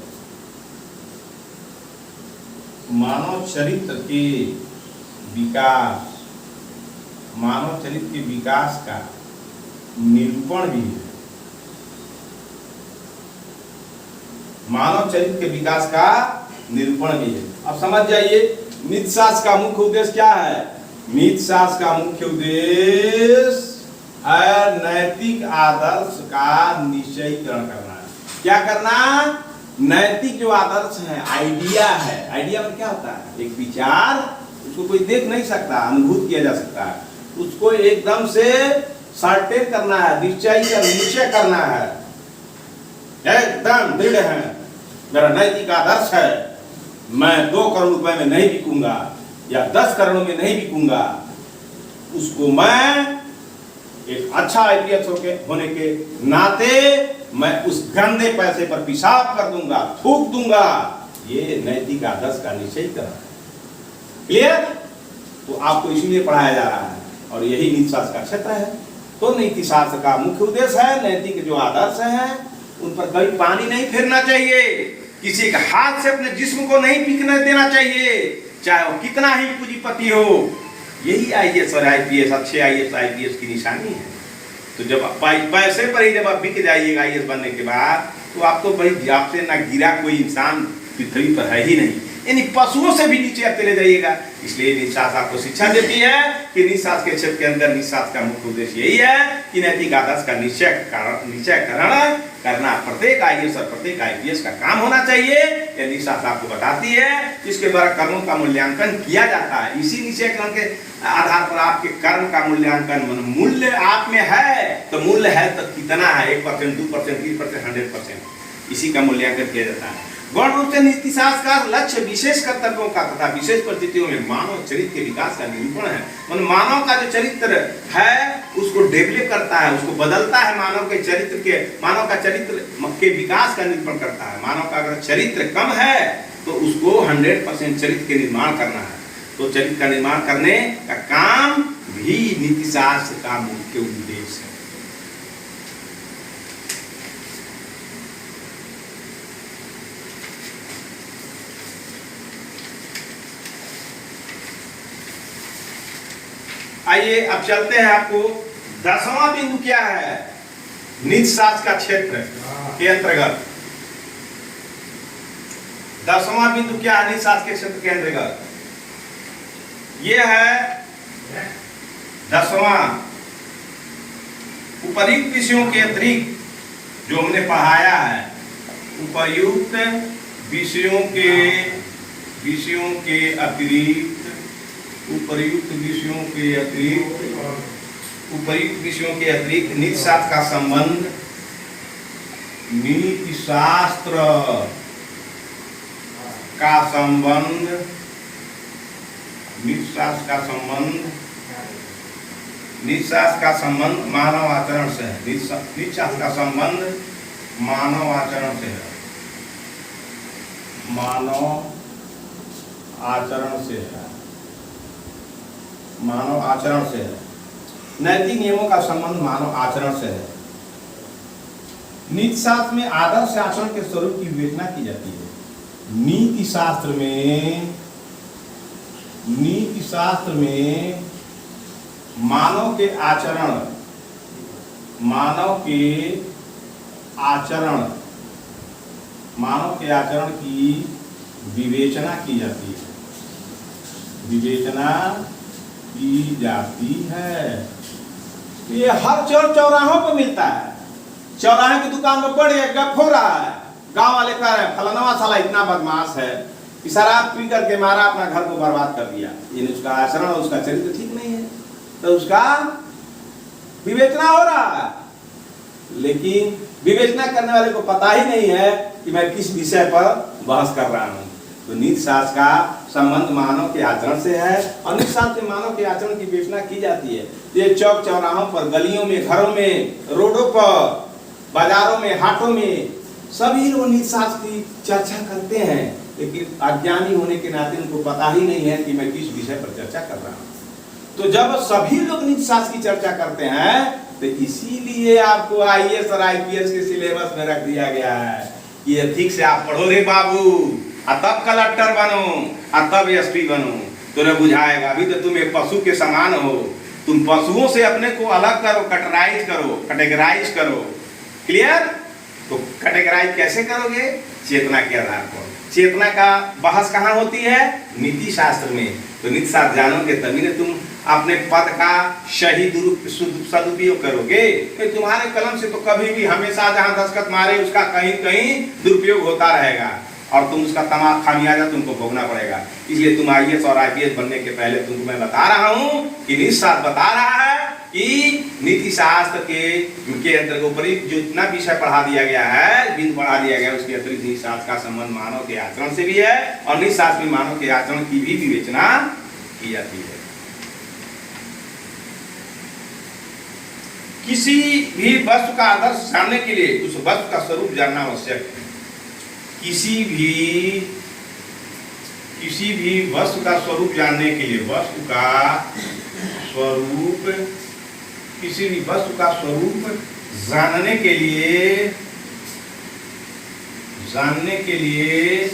मानव चरित्र के विकास, मानव चरित्र के विकास का निरूपण भी है। मानव चरित्र के विकास का निरूपण भी है। अब समझ जाइए नीतिशास्त्र का मुख्य उद्देश्य क्या है? नीतिशास्त्र का मुख्य उद्देश्य है नैतिक आदर्श का निश्चयीकरण करना है। क्या करना? नैतिक जो आदर्श है, आइडिया है। आइडिया में क्या होता है? एक विचार, उसको कोई देख नहीं सकता, अनुभूत किया जा सकता है। उसको एकदम से सर्टेन करना है, निश्चय करना है, एकदम दृढ़ है। मेरा नैतिक आदर्श है, मैं 2 करोड़ रुपए में नहीं बिकूंगा या 10 करोड़ में नहीं बिकूंगा। उसको मैं एक अच्छा आईपीएस होने के नाते मैं उस गंदे पैसे पर पेशाब कर दूंगा, थूक दूंगा। ये नैतिक आदर्श का निश्चयीकरण। क्लियर? तो आपको इसीलिए पढ़ाया जा रहा है और यही नीतिशास्त्र का क्षेत्र है। तो नीतिशास्त्र का मुख्य उद्देश्य है नैतिक जो आदर्श हैं उन पर कभी पानी नहीं फेरना चाहिए, किसी के हाथ से अपने जिस्म को नहीं बिकने देना चाहिए, चाहे वो कितना ही पूंजीपति हो। यही आईएएस और आईपीएस, अच्छे आईएएस आईपीएस की निशानी है। तो जब पैसे पर ही जब आप बिक जाइएगा आईएएस बनने के बाद, तो आप तो भाई आपसे ना गिरा कोई इंसान पृथ्वी पर है ही नहीं। यानी पशुओं से भी नीचे आते ले जाइएगा। इसलिए निशास्त्र आपको शिक्षा देती है कि निशास्त्र के क्षेत्र के अंदर निशास्त्र का मुख्य उद्देश्य यही है कि नैतिक आदर्श का निश्चयकरण करना प्रत्येक आईएएस और प्रत्येक आईपीएस का काम होना चाहिए। यह निशास्त्र आपको बताती है जिसके द्वारा कर्मों का मूल्यांकन किया जाता है। इसी निश्चयकरण के आधार पर आपके कर्म का मूल्यांकन, मूल्य आप में है तो मूल्य है तो कितना है, 1%, 2%, 3%, 100%, इसी का मूल्यांकन किया जाता है। गौण रूप से नीति शास्त्र का लक्ष्य विशेष कर्तव्यों का तथा विशेष परिस्थितियों में मानव चरित्र के विकास का निरूपण है। मानव का जो चरित्र है उसको डेवलप करता है, उसको बदलता है। मानव का चरित्र के विकास का निरूपण करता है। मानव का अगर चरित्र कम है तो उसको 100% चरित्र के निर्माण करना है। तो चरित्र का निर्माण करने का काम भी नीति शास्त्र का मुख्य उद्देश्य है। आइए अब चलते हैं। आपको 10वां बिंदु क्या है नीति शास्त्र का क्षेत्र के अंतर्गत। 10वां बिंदु क्या है नीति शास्त्र के क्षेत्र के अंतर्गत? यह है 10वां, उपर्युक्त विषयों के अतिरिक्त जो हमने पढ़ाया है, उपर्युक्त विषयों के अतिरिक्त उपर्युक्त विषयों के अतिरिक्त नीति शास्त्र का संबंध, नीति शास्त्र का संबंध मानव आचरण से है। नीति शास्त्र का संबंध मानव आचरण से है। मानव आचरण से है। नैतिक नियमों का संबंध मानव आचरण से है। नीति शास्त्र में आदर्श आचरण के स्वरूप की विवेचना की जाती है। नीति शास्त्र में मानव के आचरण की विवेचना की जाती है। ये हर चौराहों पर मिलता है। चौराहे की दुकान में बढ़ गप हो रहा है, गांव वाले कह रहे हैं फलाना साला इतना बदमाश है कि शराब पी करके मारा, अपना घर को बर्बाद कर दिया। यानी उसका आचरण और उसका चरित्र ठीक नहीं है, तो उसका विवेचना हो रहा है। लेकिन विवेचना करने वाले को पता ही नहीं है कि मैं किस विषय पर बहस कर रहा हूं। तो नीति शास्त्र का संबंध मानव के आचरण से है और नीति शास्त्र में मानव के आचरण की विवेचना की जाती है। ये चौक चौराहों पर, गलियों में, घरों में, रोडों पर, बाजारों में, हाटों में सभी लोग नीति शास्त्र की चर्चा करते हैं, लेकिन अज्ञानी होने के नाते उनको पता ही नहीं है कि मैं किस विषय पर चर्चा कर रहा हूँ। तो जब सभी लोग नीति शास्त्र की चर्चा करते हैं तो इसीलिए आपको आईएएस और आईपीएस के सिलेबस में रख दिया गया है कि ये ठीक से आप पढ़ो रे बाबू, तब कलेक्टर बनो, तब एसपी बनो, तुम्हें बुझाएगा। अभी तो तुम एक पशु के समान हो। तुम पशुओं से अपने को अलग करो, कैटेगराइज करो। क्लियर? तो कैटेगराइज कैसे करोगे? चेतना के आधार पर। चेतना का बहस कहाँ होती है? नीति शास्त्र में। तो नीति शास्त्र जानोगे तभी ना तुम अपने पद का सही सदुपयोग करोगे। तो तुम्हारे कलम से तो कभी भी हमेशा जहां दस्तखत मारे उसका कहीं कहीं दुरुपयोग होता रहेगा और तुम उसका तमाम खामियाजा तुमको भोगना पड़ेगा। इसलिए तुम आईएएस और आईपीएस बनने के पहले तुमको मैं बता रहा हूं कि नीति शास्त्र बता रहा है कि नीति शास्त्र के अंतर्गत ऊपरी जो इतना विषय पढ़ा दिया गया है, बिंदु पढ़ा दिया गया, उसके अतिरिक्त नीति शास्त्र का संबंध मानव के आचरण से भी है और नीति शास्त्र में मानव के आचरण की भी विवेचना की जाती है। किसी भी वस्तु का आदर्श जानने के लिए उस वस्तु का स्वरूप जानना आवश्यक है। किसी भी वस्तु का स्वरूप जानने के लिए किसी भी वस्तु का स्वरूप जानने के लिए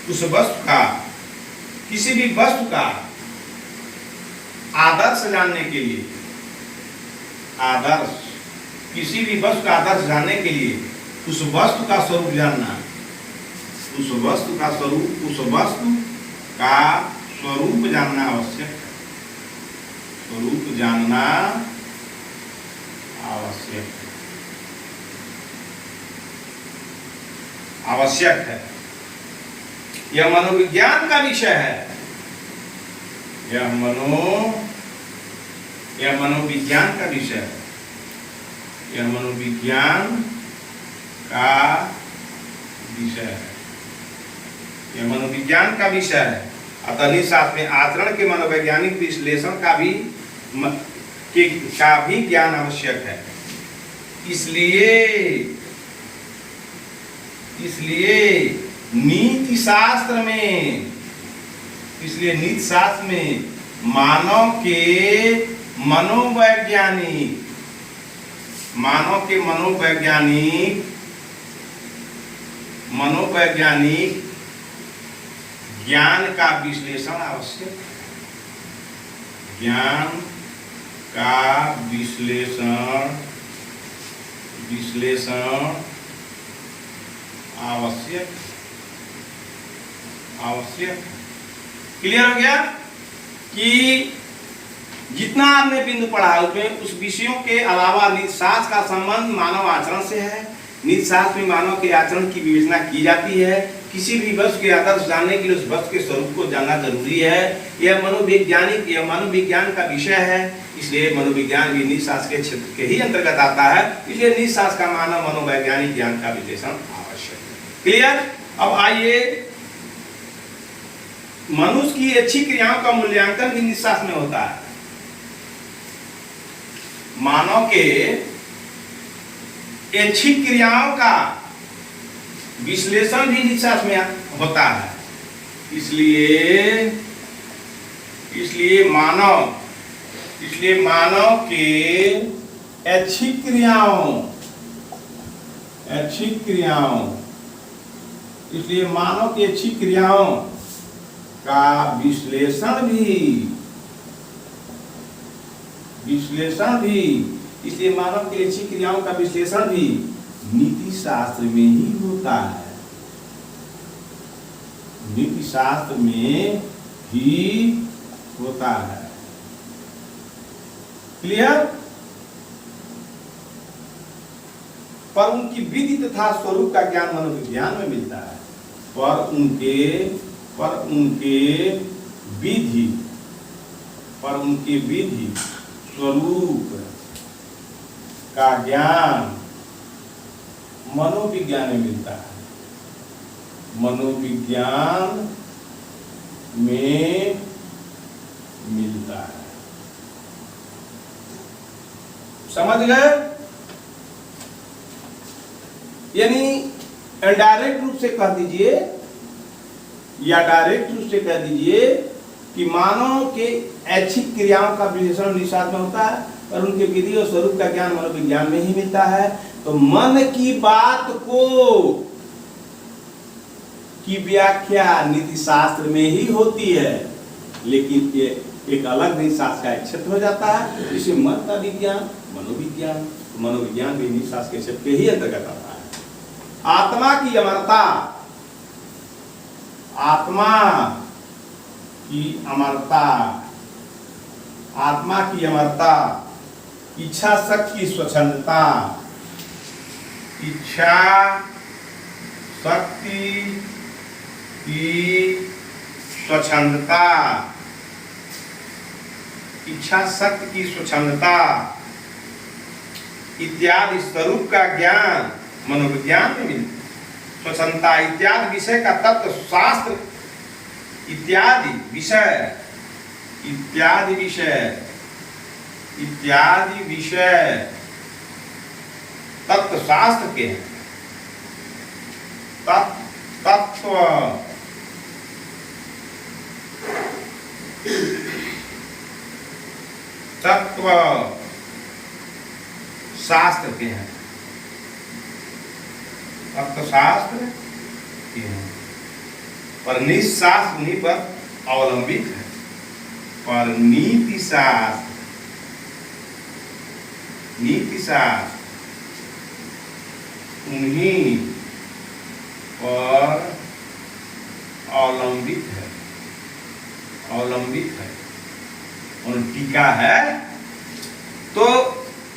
उस वस्तु का, किसी भी वस्तु का आदर्श जानने के लिए, किसी भी वस्तु का आदर्श जानने के लिए उस वस्तु का स्वरूप जानना, उस वस्तु का स्वरूप, उस वस्तु का स्वरूप जानना आवश्यक है। स्वरूप जानना आवश्यक है, आवश्यक है। यह मनोविज्ञान का विषय है। यह मनोविज्ञान का विषय है। यह मनोविज्ञान का विषय है। यह मनोविज्ञान का विषय है। अतः निःसाथ में आचरण के मनोवैज्ञानिक विश्लेषण का भी ज्ञान आवश्यक है। इसलिए नीति शास्त्र में मानव के मनोवैज्ञानिक ज्ञान का विश्लेषण आवश्यक है। ज्ञान का विश्लेषण आवश्यक। क्लियर हो गया कि जितना आपने बिंदु पढ़ा उसमें उस विषयों के अलावा नीतिशास्त्र का संबंध मानव आचरण से है। नीतिशास्त्र में मानव के आचरण की विवेचना की जाती है। किसी भी वस्तु के आदर्श जानने के लिए उस वस्तु के स्वरूप को जानना जरूरी है। यह मनोविज्ञान का विषय है। इसलिए मनोविज्ञान भी नीतिशास्त्र के क्षेत्र के ही अंतर्गत आता है। इसलिए नीतिशास्त्र का मानव मनोवैज्ञानिक ज्ञान का विश्लेषण आवश्यक है। क्लियर। अब आइए, मनुष्य की अच्छी क्रियाओं का मूल्यांकन भी नीतिशास्त्र में होता है। मानव के अच्छी क्रियाओं का विश्लेषण भी नीतिशास्त्र में होता है। इसलिए मानव के अच्छी क्रियाओं का विश्लेषण भी इसलिए मानव की अच्छी क्रियाओं का विश्लेषण भी नीति शास्त्र में ही होता है। नीति शास्त्र में ही होता है। क्लियर। पर उनकी विधि तथा स्वरूप का ज्ञान मनोविज्ञान में मिलता है। पर उनके विधि स्वरूप का ज्ञान मनोविज्ञान में मिलता है। मनोविज्ञान में मिलता है। समझ गए। यानी इनडायरेक्ट रूप से कह दीजिए या डायरेक्ट रूप से कह दीजिए कि मानव के ऐच्छिक क्रियाओं का विश्लेषण नीतिशास्त्र में होता है और उनके विधि और स्वरूप का ज्ञान मनोविज्ञान में ही मिलता है। तो मन की बात की व्याख्या नीति शास्त्र में ही होती है, लेकिन ये एक अलग नीतिशास्त्र का क्षेत्र हो जाता है। जिसे मन का विज्ञान, मनोविज्ञान भी नीतिशास्त्र के क्षेत्र के ही अंतर्गत आता है। आत्मा की अमरता, इच्छा शक्ति की स्वच्छंदता, इत्यादि स्वरूप का ज्ञान मनोविज्ञान में मिलता है। स्वच्छंदता इत्यादि विषय का तत्व शास्त्र इत्यादि विषय तत्व शास्त्र के हैं। तत्व शास्त्र के हैं। तत्वशास्त्र के हैं, पर निशास्त्र उन्हीं पर अवलंबित है। पर नीति शास्त्र उन्हीं पर अवलंबित है, अवलंबित है, और टीका है। तो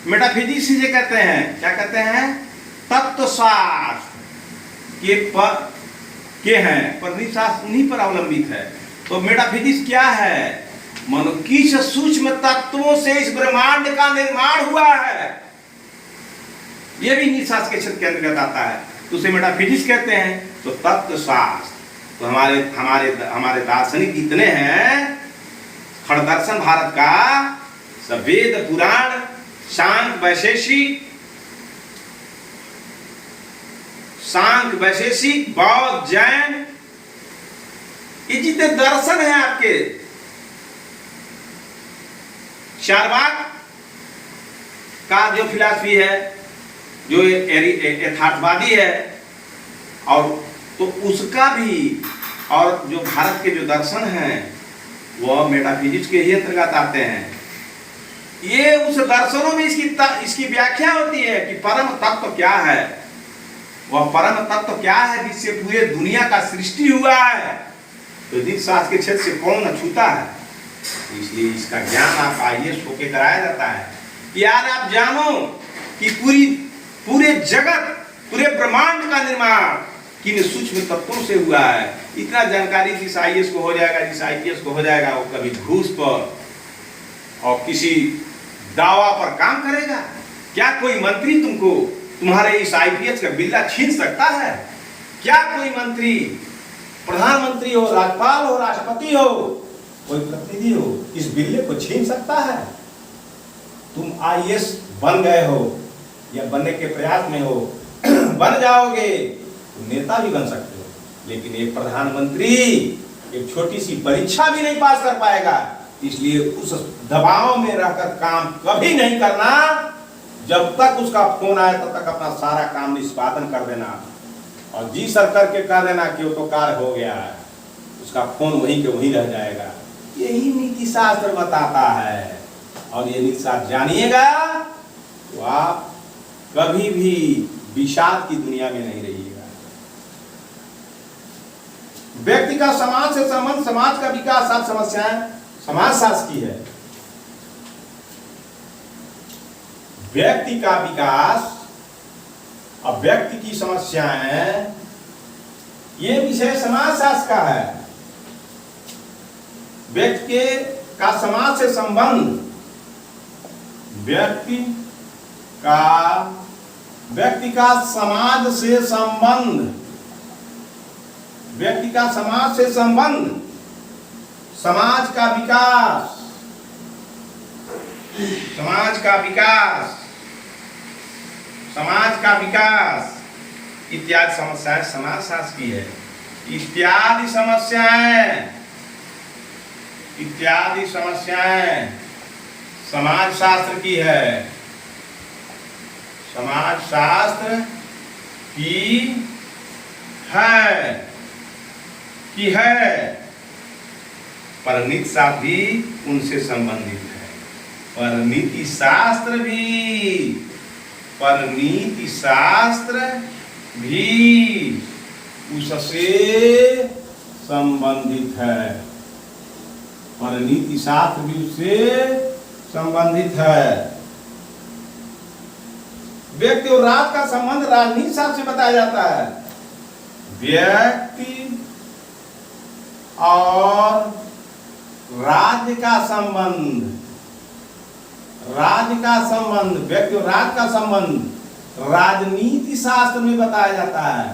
मेटाफिजिक्स से कहते हैं, क्या कहते हैं? तत्वशास्त्र के हैं, पर निशास्त्र उन्हीं पर अवलंबित है। तो मेटाफिजिक्स क्या है? मानो किस सूक्ष्म तत्वों से इस ब्रह्मांड का निर्माण हुआ है, यह भी निशास्त्र के क्षेत्र के अंतर्गत आता है, तो उसे मेटाफिजिक्स कहते हैं। तो तत्वशास्त्र, तो हमारे हमारे हमारे दार्शनिक इतने हैं, खड़दर्शन भारत का, सब वेद पुराण, सांख्य वैशेषिक, बौद्ध, जैन, ये जितने दर्शन हैं आपके, चारवाक का जो फिलॉसफी है, जो यथार्थवादी है, और तो उसका भी, और जो भारत के जो दर्शन हैं वह मेटाफिजिक्स के ही अंतर्गत आते हैं। ये उस दर्शनों में इसकी व्याख्या होती है कि परम तत्व क्या है, वह परम तत्व क्या है जिससे पूरे दुनिया का सृष्टि हुआ है। तो निशास्त्र के क्षेत्र से कौन न छूता है, इसलिए इसका ज्ञान आप IAS होके कराया जाता है। यार आप जानो कि पूरे जगत, पूरे ब्रह्मांड का निर्माण किन सूक्ष्म तत्वों से हुआ है। इतना जानकारी जिस IAS को हो जाएगा, जिस IPS को हो जाएगा, वो कभी घूस पर और किसी दावा पर काम करेगा? क्या कोई मंत्री तुम्हारे इस IPS का बिल्ला छीन सकता है? क्या कोई मंत्री, प्रधानमंत्री हो, राज्यपाल हो, राष्ट्रपति हो, कोई प्रतिनिधि हो, इस बिल्ले को छीन सकता है? तुम IAS बन गए हो या बनने के प्रयास में हो, बन जाओगे तो नेता भी बन सकते हो, लेकिन एक प्रधानमंत्री एक छोटी सी परीक्षा भी नहीं पास कर पाएगा। इसलिए उस दबाव में रहकर काम कभी नहीं करना। जब तक उसका फोन आए तब तक अपना सारा काम निष्पादन कर देना, और जी सर करके कह देना कि वो तो कार्य हो गया है, उसका फोन वहीं के वहीं रह जाएगा। यही नीति शास्त्र बताता है, और ये नीति शास्त्र जानिएगा तो आप कभी भी विषाद की दुनिया में नहीं रहिएगा। व्यक्ति का समाज से संबंध, समाज का विकास, सब समस्याएं समाज शास्त्र की है। व्यक्ति का विकास और व्यक्ति की समस्याएं, ये विषय समाज शास्त्र का है। व्यक्ति का समाज से संबंध, व्यक्ति का समाज से संबंध, व्यक्ति का समाज से संबंध, समाज का विकास, समाज का विकास, समाज का विकास इत्यादि समस्याएं समाज शास्त्र की है। इत्यादि समस्याएं समाज शास्त्र की है। समाज शास्त्र की है, पर नीति शास्त्र भी उनसे संबंधित है। पर नीति शास्त्र भी उससे संबंधित है। पर नीति शास्त्र भी उससे संबंधित है। व्यक्ति और राज का संबंध राजनीति शास्त्र से बताया जाता है। व्यक्ति और राज्य का संबंध, व्यक्ति और राज्य का संबंध राजनीति शास्त्र में बताया जाता है।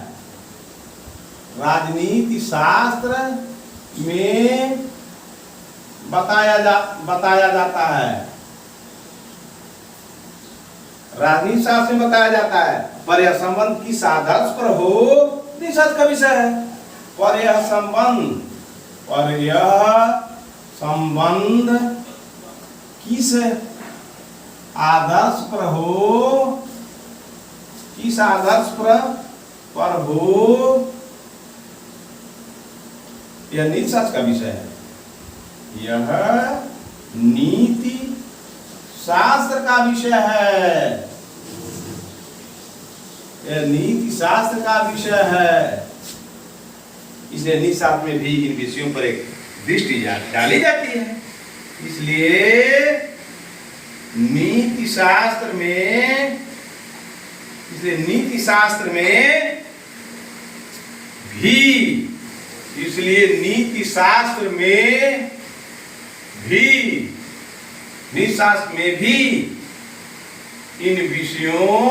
राजनीति शास्त्र में बताया जाता है। राजनीति शास्त्र में बताया जाता है। पर यह संबंध किस आदर्श पर हो, निशास्त्र का विषय है। पर यह संबंध किस आदर्श पर हो, यह नीति शास्त्र का विषय है। यह नीति शास्त्र का विषय है। यह नीति शास्त्र का विषय है, इसलिए नीति शास्त्र में भी इन विषयों पर एक दृष्टि डाली जाती है। इसलिए नीति शास्त्र में भी नीति शास्त्र में भी इन विषयों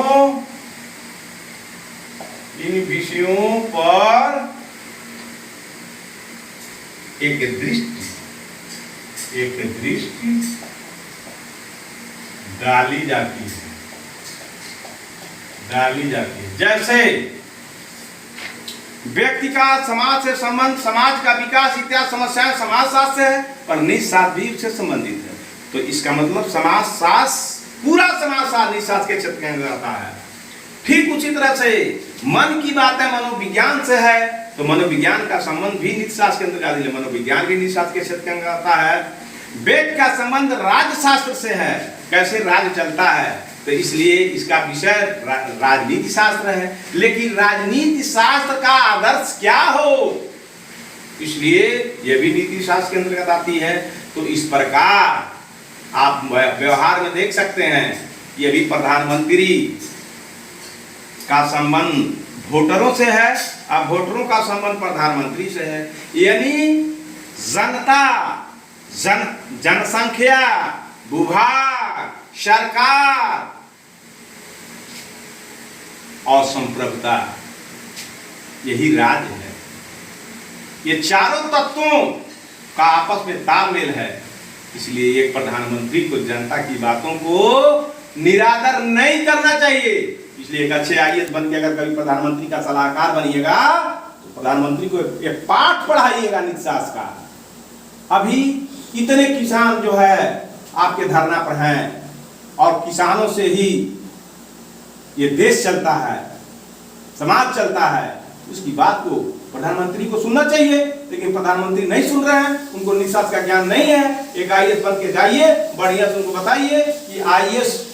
पर एक दृष्टि डाली जाती है। जैसे व्यक्ति का समाज से संबंध, समाज का विकास इत्यादि समस्याएं समाजशास्त्र से है, और नीति शास्त्र भी उससे संबंधित है। तो इसका मतलब समाजशास्त्र, पूरा समाजशास्त्र नीति शास्त्र के क्षेत्र के अंदर आता है। ठीक उसी तरह से मन की बातें मनोविज्ञान से है, तो मनोविज्ञान का संबंध भी नीति शास्त्र के अंदर आता है। मनोविज्ञान भी नीति शास्त्र के क्षेत्र के अंदर आता है। वेद का संबंध राजशास्त्र से है, कैसे राज्य चलता है, तो इसलिए इसका विषय राजनीति शास्त्र है। लेकिन राजनीति शास्त्र का आदर्श क्या हो, इसलिए यह भी नीति शास्त्र के अंतर्गत आती है। तो इस प्रकार आप व्यवहार में देख सकते हैं, यह भी प्रधानमंत्री का संबंध वोटरों से है, अब वोटरों का संबंध प्रधानमंत्री से है। यानी जनता, जनसंख्या, विभाग, सरकार और संप्रभुता, यही राज्य है। ये चारों तत्वों का आपस में तालमेल है। इसलिए एक प्रधानमंत्री को जनता की बातों को निरादर नहीं करना चाहिए। इसलिए एक अच्छे आईएएस बन के अगर कभी प्रधानमंत्री का सलाहकार बनिएगा तो प्रधानमंत्री को एक पाठ पढ़ाइएगा नीति शास्त्र का। अभी इतने किसान जो है आपके धरना पर हैं, और किसानों से ही ये देश चलता है, समाज चलता है, उसकी बात को प्रधानमंत्री को सुनना चाहिए। लेकिन प्रधानमंत्री नहीं सुन रहे हैं, उनको नीति शास्त्र का ज्ञान नहीं है। एक आईएएस बन के जाइए, बढ़िया से उनको बताइए कि आईएएस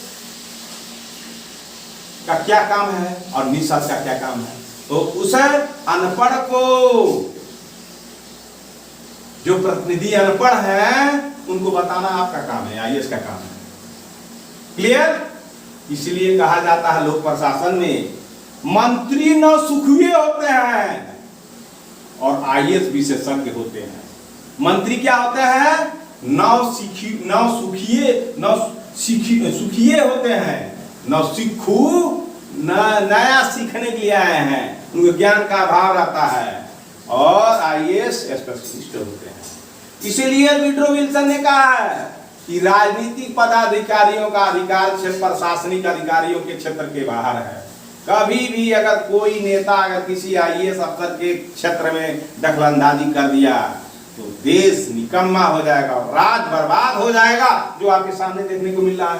का क्या काम है और नीति शास्त्र का क्या काम है। तो उसे अनपढ़ को, जो प्रतिनिधि अनपढ़ हैं, उनको बताना आपका काम है, आईएएस का काम है। क्लियर? इसलिए कहा जाता है लोक प्रशासन में मंत्री न सुखिए होते हैं और आईएएस विशेषज्ञ होते हैं। मंत्री क्या होते हैं? सुखिए होते हैं, न सीखू, नया सीखने के लिए आए हैं, उनको ज्ञान का अभाव रहता है। और आईएएस स्पेशलिस्ट होते हैं। इसीलिए विड्रो विल्सन ने कहा है कि राजनीतिक पदाधिकारियों का अधिकार क्षेत्र प्रशासनिक अधिकारियों के क्षेत्र के बाहर है। कभी भी अगर कोई नेता अगर किसी आईएएस अफसर के क्षेत्र में दखलंदाजी कर दिया तो देश निकम्मा हो जाएगा और राज्य बर्बाद हो जाएगा, जो आपके सामने देखने को मिल रहा है।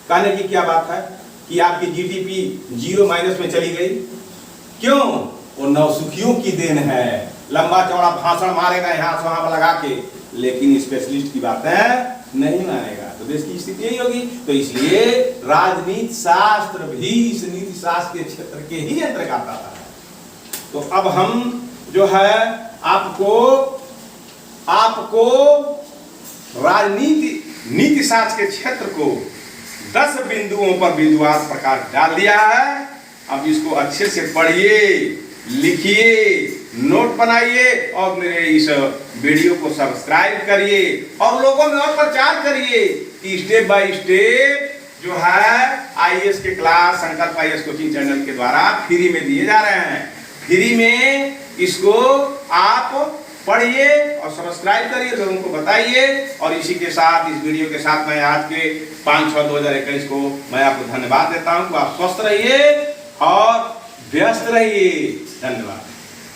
कहने की क्या बात है कि आपकी जीडीपी 0 माइनस में चली गई। क्यों? वो नौसुखियों की देन है। लंबा चौड़ा भाषण मारेगा यहाँ से वहां पर लगा के, लेकिन स्पेशलिस्ट की बातें नहीं मानेगा, तो देश की स्थिति यही होगी। तो इसलिए राजनीति शास्त्र भी इस नीति शास्त्र के क्षेत्र के ही अंतर्गत आता है। तो अब हम जो है आपको नीति शास्त्र के क्षेत्र को 10 बिंदुओं पर बिंदुवार प्रकार डाल दिया है। अब इसको अच्छे से पढ़िए, लिखिए, नोट बनाइए और मेरे इस वीडियो को सब्सक्राइब करिए और लोगों में और प्रचार करिए कि स्टेप बाय स्टेप जो है आईएएस के क्लास संकल्प आईएएस कोचिंग चैनल के द्वारा फ्री में दिए जा रहे हैं। फ्री में इसको आप पढ़िए और सब्सक्राइब करिए, लोगों को बताइए। और इसी के साथ, इस वीडियो के साथ मैं आज के 5/6/2021 को मैं आपको धन्यवाद देता हूँ। आप स्वस्थ रहिए और व्यस्त रहिए। धन्यवाद।